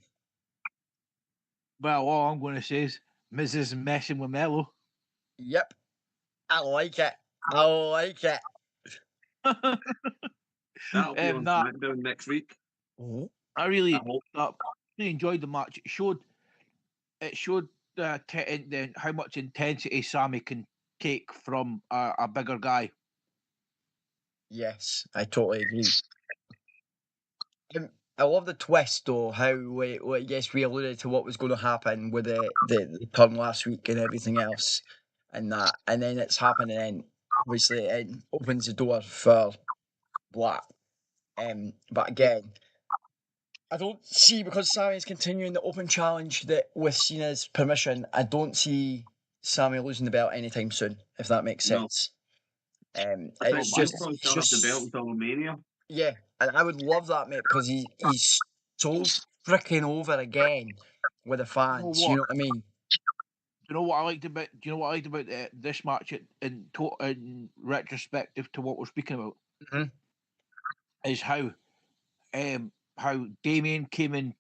Well, all I'm going to say is Miz is messing with Melo. Yep. I like it. I like it. That'll be on SmackDown next week. I really enjoyed the match. It showed how much intensity Sami can take from a bigger guy. Yes, I totally agree. I love the twist, though, how yes, we alluded to what was going to happen with the turn last week and everything else, and that, and then it's happening, and obviously it opens the door for Black. But again, I don't see, because Sami is continuing the Open Challenge that with Cena's permission, I don't see Sami losing the belt anytime soon, if that makes sense. It's just the belt until Mania. Yeah, and I would love that, mate, because he's so freaking over again with the fans. You know what I mean? Do you know what I liked about this match in retrospective to what we're speaking about? Mm-hmm. Is how Damien came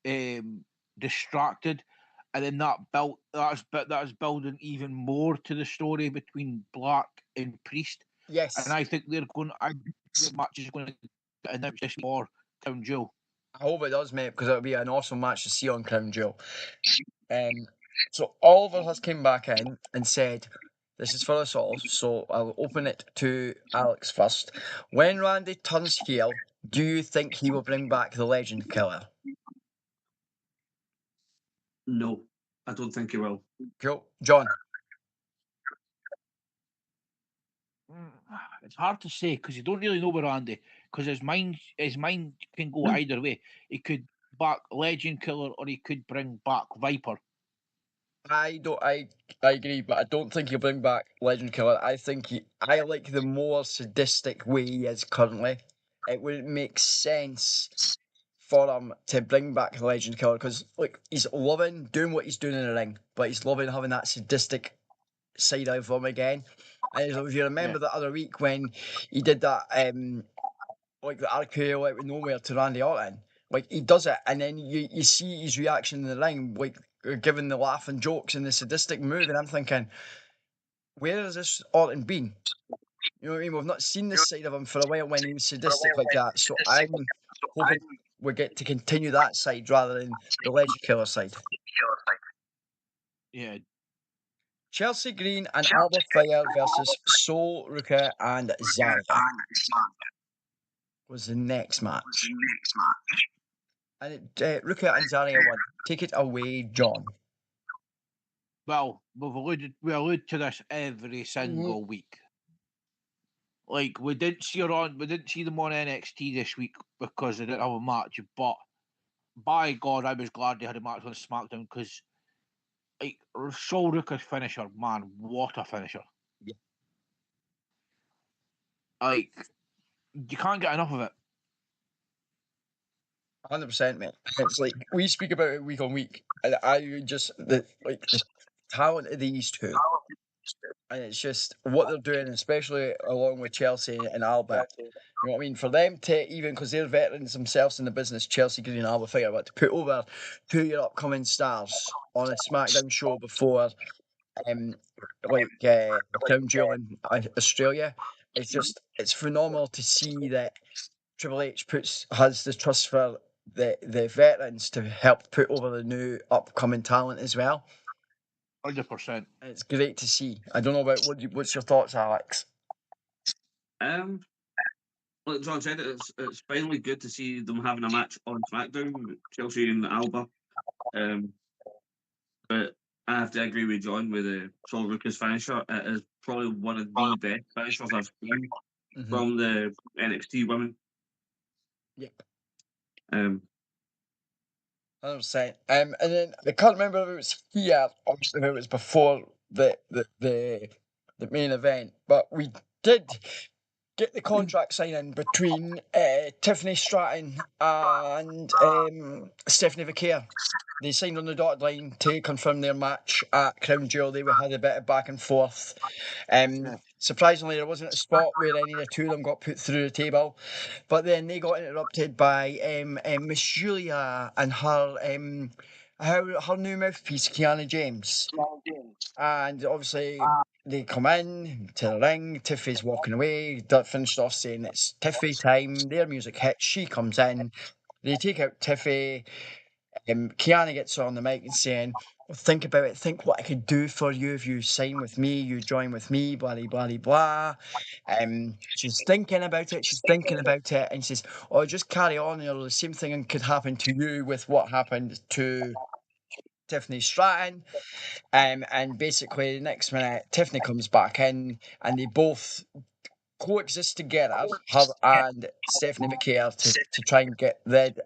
in distracted, and then that was building even more to the story between Black and Priest. Yes, and I think the match is going to announced this for Crown Jewel. I hope it does, mate, because it'll be an awesome match to see on Crown Jewel. So Oliver has came back in and said, this is for us all, so I'll open it to Alex first. When Randy turns heel, do you think he will bring back the Legend Killer? No, I don't think he will. Cool. John? It's hard to say because you don't really know with Randy because his mind can go either way. He could back Legend Killer or he could bring back Viper. I agree, but I don't think he'll bring back Legend Killer. I think I like the more sadistic way he is currently. It would make sense for him to bring back the Legend Killer because he's loving doing what he's doing in the ring, but he's loving having that sadistic side of him again. And if you remember the other week when he did that like the RKO out of nowhere to Randy Orton, like he does it and then you see his reaction in the ring, like giving the laughing jokes and the sadistic move, and I'm thinking, where has this Orton been? You know what I mean? We've not seen this side of him for a while when he was sadistic like that. So I'm hoping we get to continue that side rather than the Legend Killer side. Yeah. Chelsea Green and Alba Fire versus Sol, Ruka and Zarya was the next match. And Ruka and Zarya won. Take it away, John. Well, we allude to this every single week. Like we didn't see them on NXT this week because they didn't have a match. But by God, I was glad they had a match on SmackDown because, like, Sol Ruka's finisher, man, what a finisher! Yeah. Like, you can't get enough of it. 100%, mate. It's like we speak about it week on week, and I just the talent of these two, and it's just what they're doing, especially along with Chelsea and Alba. You know what I mean? For them to even because they're veterans themselves in the business, Chelsea Green and Alba Fire, but to put over 2 of your upcoming stars on a SmackDown show before, Crown Jewel in Australia, it's phenomenal to see that Triple H has the trust for the veterans to help put over the new upcoming talent as well. 100%. It's great to see. I don't know about what's your thoughts, Alex? Like John said, it's finally good to see them having a match on SmackDown, Chelsea and Alba. But I have to agree with John with Sol Ruka's finisher. It is probably one of the best finishers I've seen from the NXT women. Yep. 100%. And then I can't remember if it was here or if it was before the main event, but we did get the contract signing between Tiffany Stratton and Stephanie Vaquer. They signed on the dotted line to confirm their match at Crown Jewel. They had a bit of back and forth. Surprisingly, there wasn't a spot where any of the two of them got put through the table, but then they got interrupted by Miss Julia and her new mouthpiece, Kiana James. And obviously, they come in to the ring. Tiffy's walking away. Finished off saying it's Tiffy time. Their music hits. She comes in. They take out Tiffy. Kiana gets on the mic and saying, think about it. Think what I could do for you if you sign with me, you join with me, blah, blah, blah, blah. She's thinking about it. And she says, oh, just carry on. You know, the same thing could happen to you with what happened to Tiffany Stratton. And basically, the next minute, Tiffany comes back in and they both coexist together, her and Stephanie Vaquer, to try and get rid.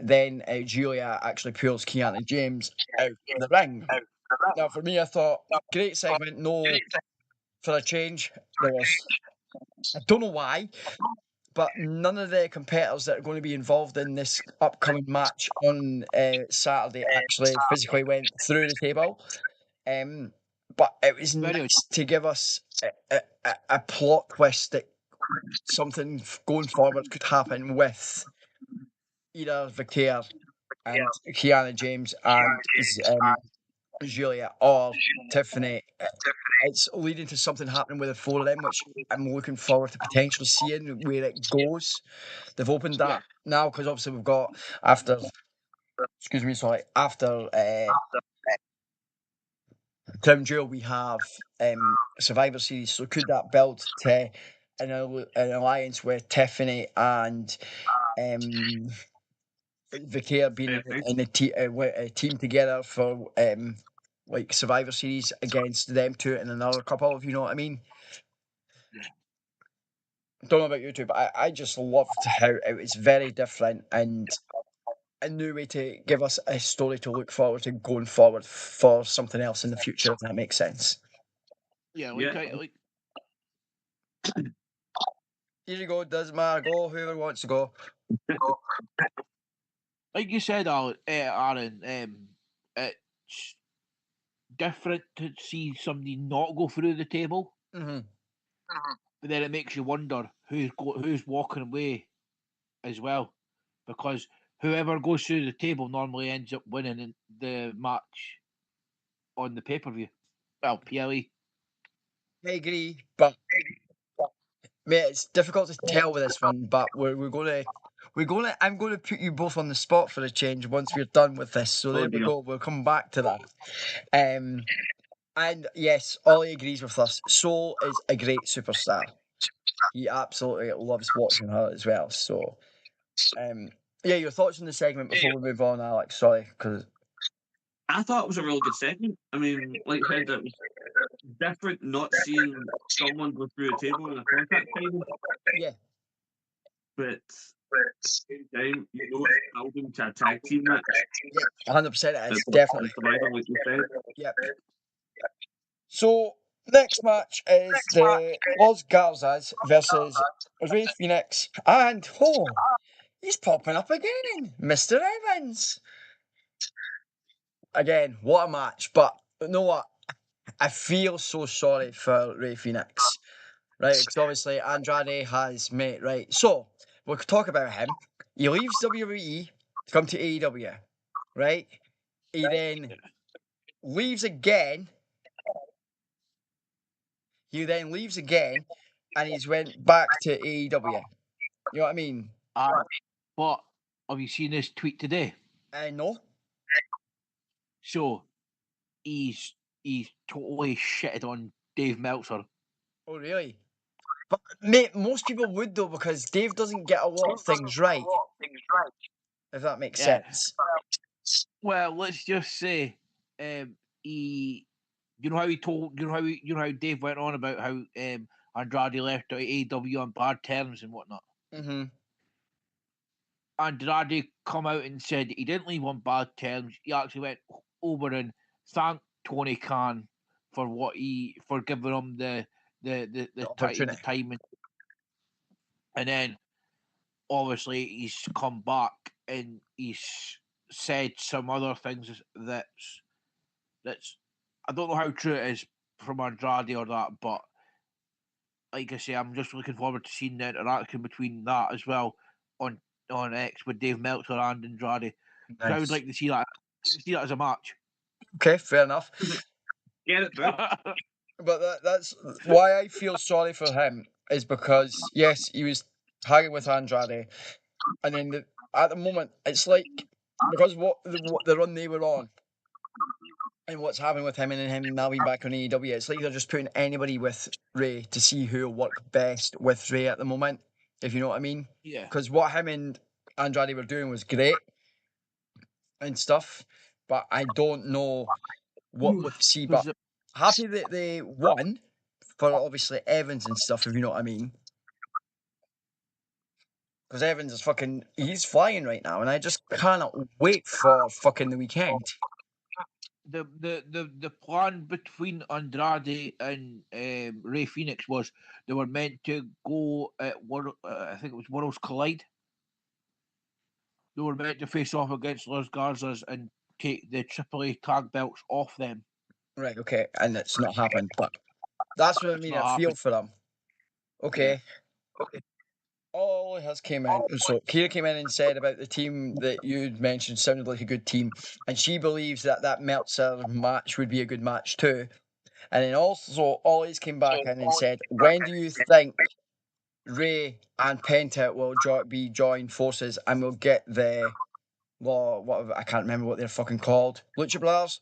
Then Julia actually pulls Kiana James out of the ring. Now, for me, I thought, great segment, no, for a change. I don't know why, but none of the competitors that are going to be involved in this upcoming match on Saturday actually physically went through the table. But it was nice to give us a plot twist that something going forward could happen with either Vaquer and Kiana James and Julia or Tiffany it's leading to something happening with the four of them, which I'm looking forward to potentially seeing where it goes. They've opened that now because obviously we've got after Crown Jewel we have Survivor Series. So could that build to an alliance with Tiffany and Vicair being in a team together for like Survivor Series against them two and another couple, if you know what I mean? Yeah. Don't know about you two, but I just loved how it was very different and a new way to give us a story to look forward to going forward for something else in the future, if that makes sense. Yeah, Here you go, doesn't matter, go whoever wants to go. Like you said, Aaron, it's different to see somebody not go through the table, Mm-hmm. but then it makes you wonder who's walking away as well, because whoever goes through the table normally ends up winning in the match on the pay-per-view. Well, PLE. I agree, but mate, it's difficult to tell with this one, but I'm gonna put you both on the spot for a change once we're done with this. So there we go. We'll come back to that. And yes, Ollie agrees with us. Soul is a great superstar. He absolutely loves watching her as well. So, yeah, your thoughts on the segment before we move on, Alex? Sorry, because I thought it was a really good segment. I mean, like I said, it was different not seeing someone go through a table in a contact table, yeah, but at the same time, you know it's building to a tag team match. 100%. It's It's definitely. Survivor, like you said. Yep. So next match is the Los Garzas versus Ray Phoenix, and he's popping up again, Mr. Evans. Again, what a match! But you know what? I feel so sorry for Ray Phoenix, right? Because obviously Andrade has made right. So we'll talk about him. He leaves WWE to come to AEW, right? He then leaves again. He then leaves again, and he's went back to AEW. You know what I mean? But have you seen this tweet today? No. So he's totally shitted on Dave Meltzer. Oh, really? But mate, most people would though, because Dave doesn't get a lot of things right. If that makes sense. Well, let's just say, he, you know how he told, you know how Dave went on about how Andrade left AEW on bad terms and whatnot. Mm-hmm. Andrade come out and said he didn't leave on bad terms. He actually went over and thanked Tony Khan for for giving him the time, and then obviously he's come back and he's said some other things that's I don't know how true it is from Andrade or that, but like I say, I'm just looking forward to seeing the interaction between that as well on X with Dave Meltzer and Andrade. Nice. I would like to see that as a match. Okay, fair enough. Get it, bro. But that's why I feel sorry for him is because yes, he was tagging with Andrade, and then at the moment it's like because what the run they were on. And what's happening with him and him now being back on AEW, it's like they're just putting anybody with Ray to see who will work best with Ray at the moment, if you know what I mean. Yeah. Because what him and Andrade were doing was great and stuff, but I don't know what to see. But happy that they won for obviously Evans and stuff, if you know what I mean. Because Evans is he's flying right now, and I just cannot wait for fucking the weekend. The plan between Andrade and Ray Phoenix was they were meant to go at I think it was Worlds Collide. They were meant to face off against Los Garzas and take the AAA tag belts off them. Right, okay, and it's not happened, but that's what I mean. I feel for them. Okay. Yeah. Okay. All has came in. So Kira came in and said about the team that you'd mentioned sounded like a good team, and she believes that Meltzer match would be a good match too. And then also, Ollie's came back in and said, when do you think Ray and Penta will be join forces and we'll get the, well, what I can't remember what they're fucking called. Lucha Brothers?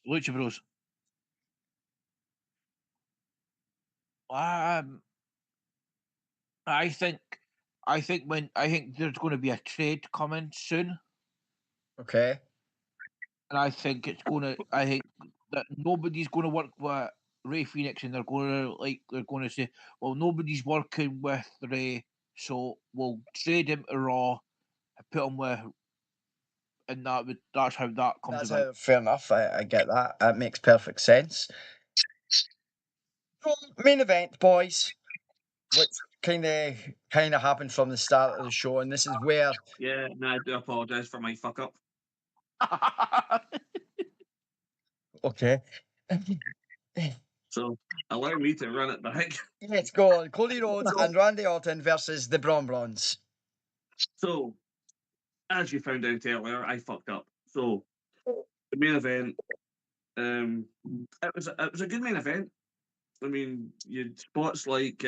Lucha Bros. I think there's going to be a trade coming soon, Okay. and I think that nobody's going to work with Ray Phoenix, and they're going to say, well, nobody's working with Ray, so we'll trade him to Raw, and put him with, and that's how that comes That's about. fair enough. I get that. That makes perfect sense. So, main event, boys, which kind of happened from the start of the show, and this is where Yeah, no, I do apologise for my fuck up. okay. So allow me to run it back. Let's go on. Cody Rhodes and Randy Orton versus the Braun Browns. So, as you found out earlier, I fucked up. So, the main event, it was a good main event. I mean, you'd spots like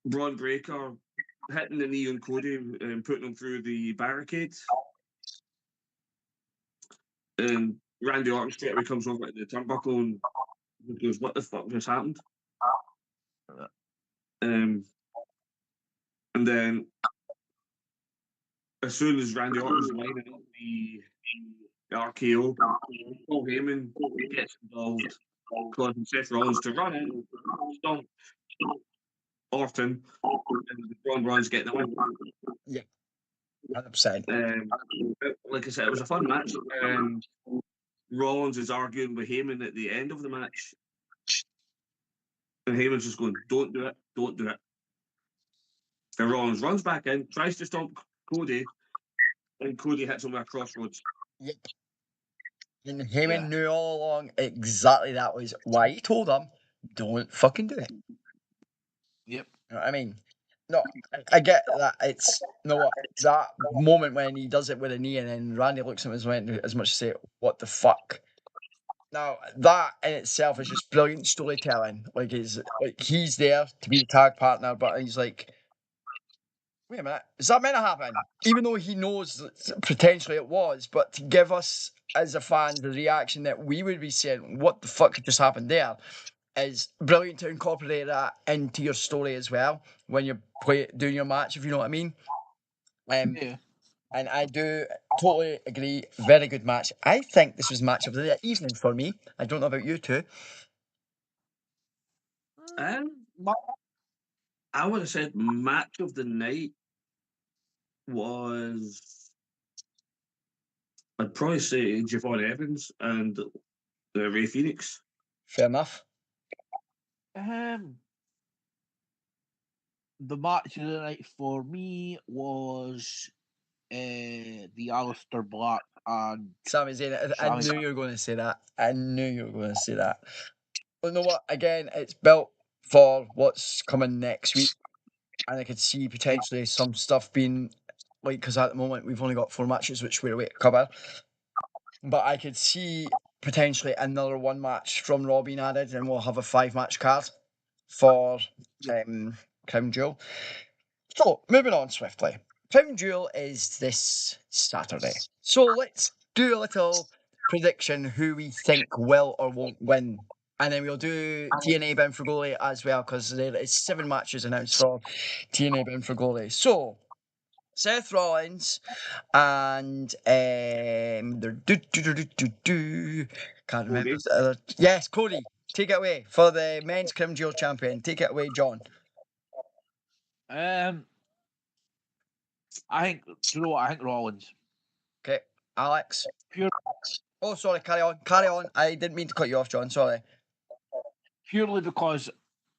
Braun Breaker hitting the knee on Cody and putting him through the barricades. And Randy Orton straight away comes over to the turnbuckle and goes, "What the fuck just happened?" And then as soon as Randy Orton's lining up the RKO, Paul Heyman gets involved, causing Seth Rollins to run in, stomp Orton, and the Braun Browns get the win. Yeah, 100%. Like I said, it was a fun match. Rollins is arguing with Heyman at the end of the match, and Heyman's just going, "Don't do it, don't do it." And Rollins runs back in, tries to stomp Cody, and Cody hits him with a crossroads. Yep. And Heyman Yeah. knew all along exactly that was why he told him, don't fucking do it. Yep. You know what I mean? No, I get that. It's, you know what, that moment when he does it with a knee and then Randy looks at him and went as much to say, what the fuck? Now, that in itself is just brilliant storytelling. Like, he's there to be the tag partner, but he's like, wait a minute, is that meant to happen? Even though he knows that potentially it was, but to give us as a fan the reaction that we would be saying, what the fuck just happened there, is brilliant to incorporate that into your story as well when you're doing your match, if you know what I mean. Yeah. And I do totally agree. Very good match. I think this was match of the evening for me. I don't know about you two. I would have said match of the night was, I'd probably say Javon Evans and Ray Phoenix. Fair enough. The match of the night for me was the Aleister Black and Sami Zayn. I Sami. knew you were going to say that. I knew you were going to say that. But you know what? Again, it's built for what's coming next week. And I could see potentially some stuff being, like, because at the moment we've only got 4 matches, which we're away to cover. But I could see potentially another 1 match from Raw being added, and we'll have a 5-match card for Crown Jewel. So, moving on swiftly. Crown Jewel is this Saturday. So let's do a little prediction who we think will or won't win. And then we'll do TNA Bound for Goalie as well, because there is 7 matches announced for TNA Bound for Goalie. So, Seth Rollins and can't remember. Yes, Cody, take it away for the men's Crown Jewel champion. Take it away, John. I think, do you know what? I think Rollins. Okay, Alex. Pure, Oh, sorry, carry on. Carry on. I didn't mean to cut you off, John. Sorry. purely because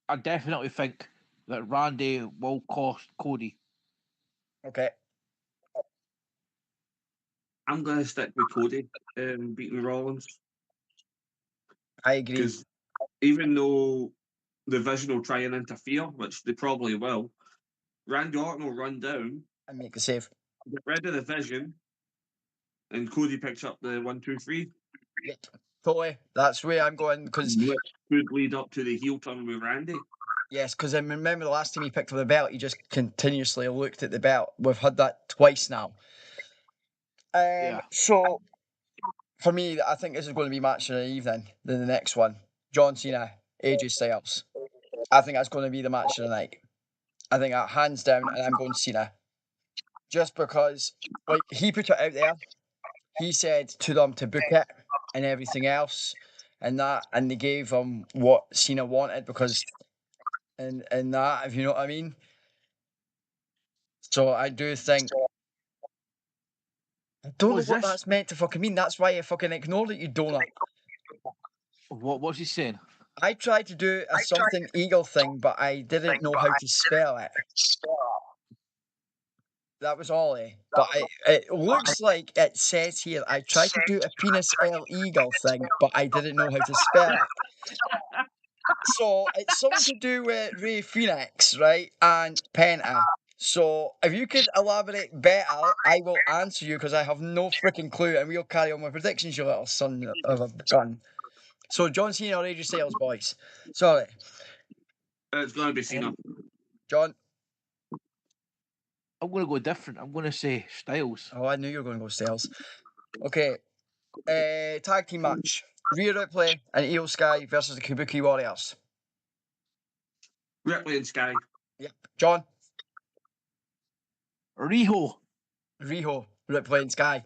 I definitely think that Randy will cost Cody. Okay. I'm going to stick with Cody beating Rollins. I agree. Because even though the Vision will try and interfere, which they probably will, Randy Orton will run down And make the save. get rid of the Vision, and Cody picks up the 1, 2, 3. Yep. Totally. That's where I'm going because which could lead up to the heel turn with Randy. yes, because I remember the last time he picked up the belt, he just continuously looked at the belt. We've had that twice now. Yeah. So for me, I think this is going to be match of the evening. Then the next one, John Cena, AJ Styles. I think that's going to be the match of the night. I think that hands down, and I'm going Cena. Just because, like, he put it out there. He said to them to book it and everything else, and they gave him what Cena wanted because, and that, if you know what I mean. So I do think. I don't know what that's meant to fucking mean. That's why I fucking ignored it, you donut. What's he saying? I tried to do a something eagle thing, but I didn't know how to spell it. That was all, eh? But it looks like it says here, I tried to do a penis L eagle thing, but I didn't know how to spell it. So it's something to do with Ray Phoenix, right? And Penta. So if you could elaborate better, I will answer you because I have no freaking clue, and we'll carry on with predictions, you little son of a gun. So John Cena or AJ Styles, boys. Sorry, It's going to be Cena. John. I'm going to go different. I'm going to say Styles. Oh, I knew you were going to go Styles. Okay. Tag team match. Rhea Ripley and Io Sky versus the Kabuki Warriors. Ripley and Sky. Yep. John. Riho, Ripley and Sky.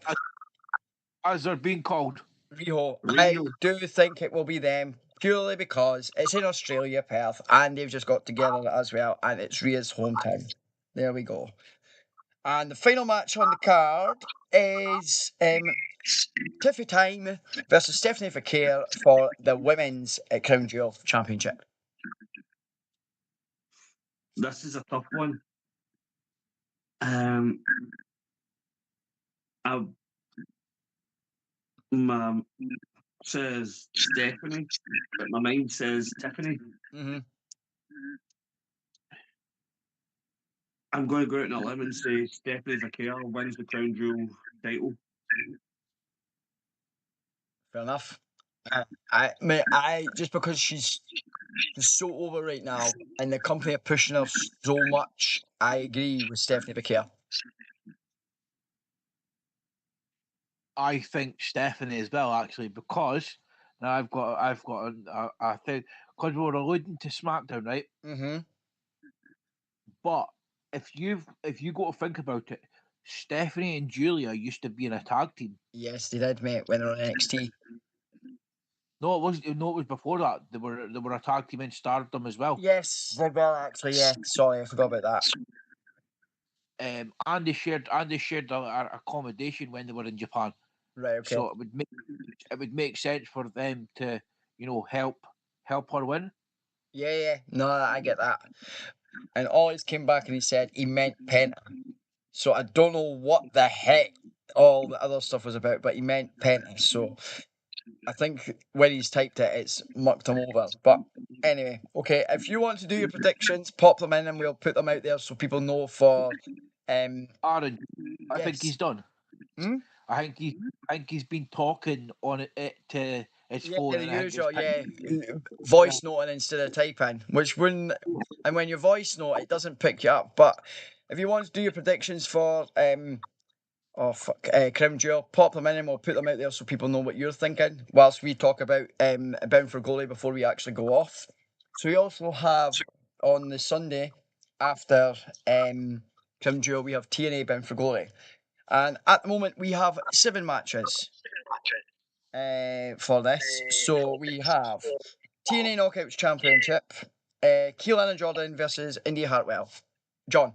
as they're being called. Riho. I do think it will be them purely because it's in Australia, Perth, and they've just got together as well, and it's Rhea's hometown. There we go. And the final match on the card is Tiffy Time versus Stephanie Fakir for the Women's Crown Jewel Championship. This is a tough one. My says Stephanie, but my mind says Tiffany. Mm-hmm. I'm going to go out on a limb and say Stephanie Fakir wins the Crown Jewel title. Fair enough. I just because she's so over right now, and the company are pushing her so much, I agree with Stephanie Fakir. I think Stephanie as well, actually, because now I've got a thing because we were alluding to SmackDown, right? Mm-hmm. But if you go to think about it, Stephanie and Julia used to be in a tag team. Yes, they did, mate, when they were on NXT. No, it was before that. They were a tag team in Stardom as well. Yes, they were actually. Yeah, sorry, I forgot about that. And they shared a accommodation when they were in Japan. Right. Okay. So it would make sense for them to help her win. Yeah. No, I get that. And Ollie's came back and he said he meant Penta. So I don't know what the heck all the other stuff was about, but he meant Penta. So I think when he's typed it, it's mucked him over. But anyway, okay. If you want to do your predictions, pop them in and we'll put them out there so people know for. Aaron, I think he's done. Hmm? I think he's been talking on it to his phone. Yeah, the usual, voice noting instead of typing, which wouldn't, and when you voice note, it doesn't pick you up. But if you want to do your predictions for Crown Jewel, pop them in and we'll put them out there so people know what you're thinking. Whilst we talk about Bound for Glory before we actually go off. So we also have on the Sunday after Crown Jewel, we have TNA Bound for Glory. And at the moment, we have 7 matches for this. So we have TNA Knockouts Championship, Keelan Jordan versus Indy Hartwell. John.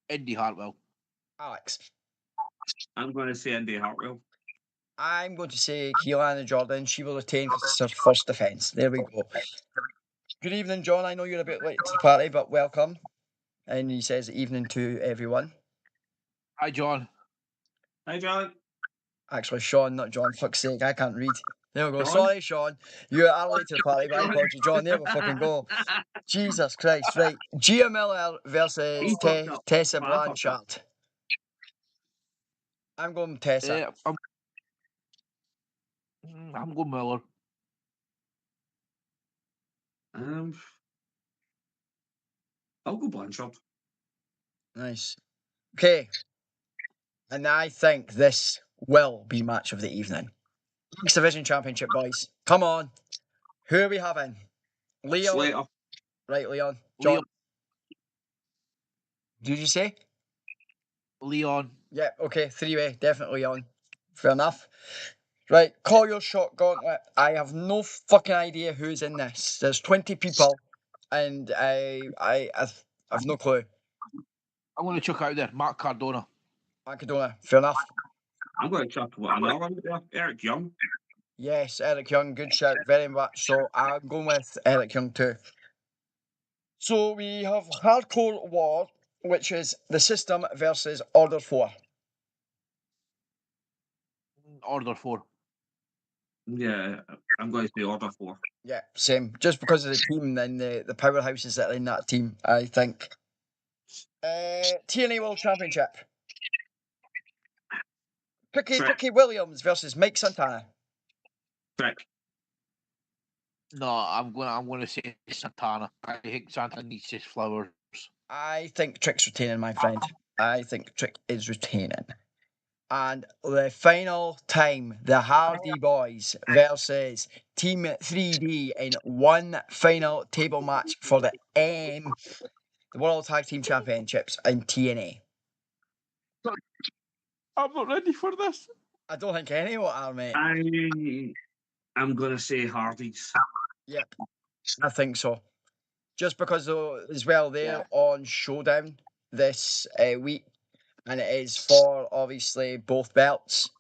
Indy Hartwell. Alex. I'm going to say Indy Hartwell. I'm going to say Keelan Jordan. She will retain because it's her first defence. There we go. Good evening, John. I know you're a bit late to the party, but welcome. And he says evening to everyone. Hi, John. Hi, John. Actually, Sean, not John. Fuck's sake, I can't read. There we go. John? Sorry, Sean. You are late to the party, but I called you John. There we fucking go. Jesus Christ. Right. Gia Miller versus Tessa Blanchard. I'm going Tessa. I'm going Miller. I'll go Blanchard. Nice. Okay. And I think this will be match of the evening. X Division Championship, boys. Come on. Who are we having? Leon. Slater. Right, Leon. John. Leon. Did you say? Leon. Yeah, okay. 3-way. Definitely Leon. Fair enough. Right, call your shot, Gauntlet. I have no fucking idea who's in this. There's 20 people, and I've no clue. I'm going to chuck out there. Mark Cardona. Macedonia. Fair enough. I'm going to chuck another one there. Eric Young. Yes, Eric Young. Good shout. Very much so. I'm going with Eric Young too. So we have Hardcore War, which is the System versus Order 4. Order 4. Yeah, I'm going to say Order 4. Yeah, same. Just because of the team and the powerhouses that are in that team, I think. TNA World Championship. Tricky Williams versus Mike Santana. Trick. No, I'm going to say Santana. I think Santana needs his flowers. I think Trick's retaining, my friend. I think Trick is retaining. And the final time, the Hardy Boys versus Team 3D in one final table match for the World Tag Team Championships in TNA. I'm not ready for this. I don't think anyone are, mate. I'm going to say Hardys. Yep, I think so. Just because, though, as well, they're on Showdown this week, and it is for, obviously, both belts.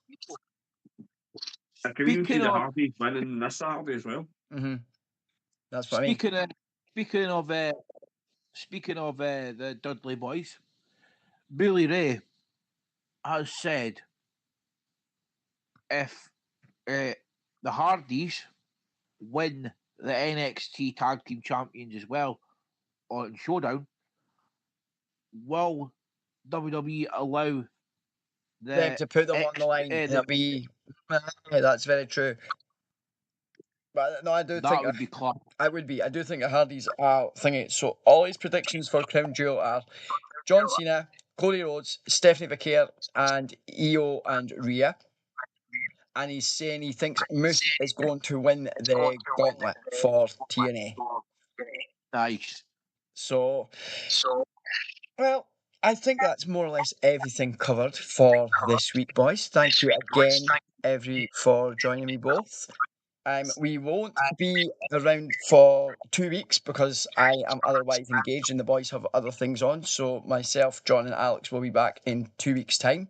I can even see the Hardys winning this Saturday as well. Mm-hmm. That's what I mean. Speaking of the Dudley Boys, Billy Ray has said if the Hardys win the NXT Tag Team Champions as well on Showdown, will WWE allow them to put them on the line? That's very true. But no, I do that think would be class. I would be. I do think the Hardys are thingy. So all his predictions for Crown Jewel are John Cena, Cody Rhodes, Stephanie Vaquer, and Io and Rhea. And he's saying he thinks Moose is going to win the gauntlet for TNA. Nice. So, well, I think that's more or less everything covered for this week, boys. Thank you again, for joining me both. We won't be around for 2 weeks because I am otherwise engaged and the boys have other things on. So myself, John and Alex will be back in 2 weeks' time.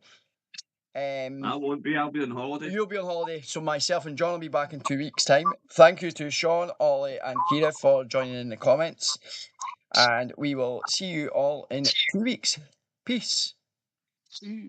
I won't be. I'll be on holiday. You'll be on holiday, so myself and John will be back in 2 weeks' time. Thank you to Sean, Ollie, and Kira for joining in the comments. And we will see you all in 2 weeks. Peace.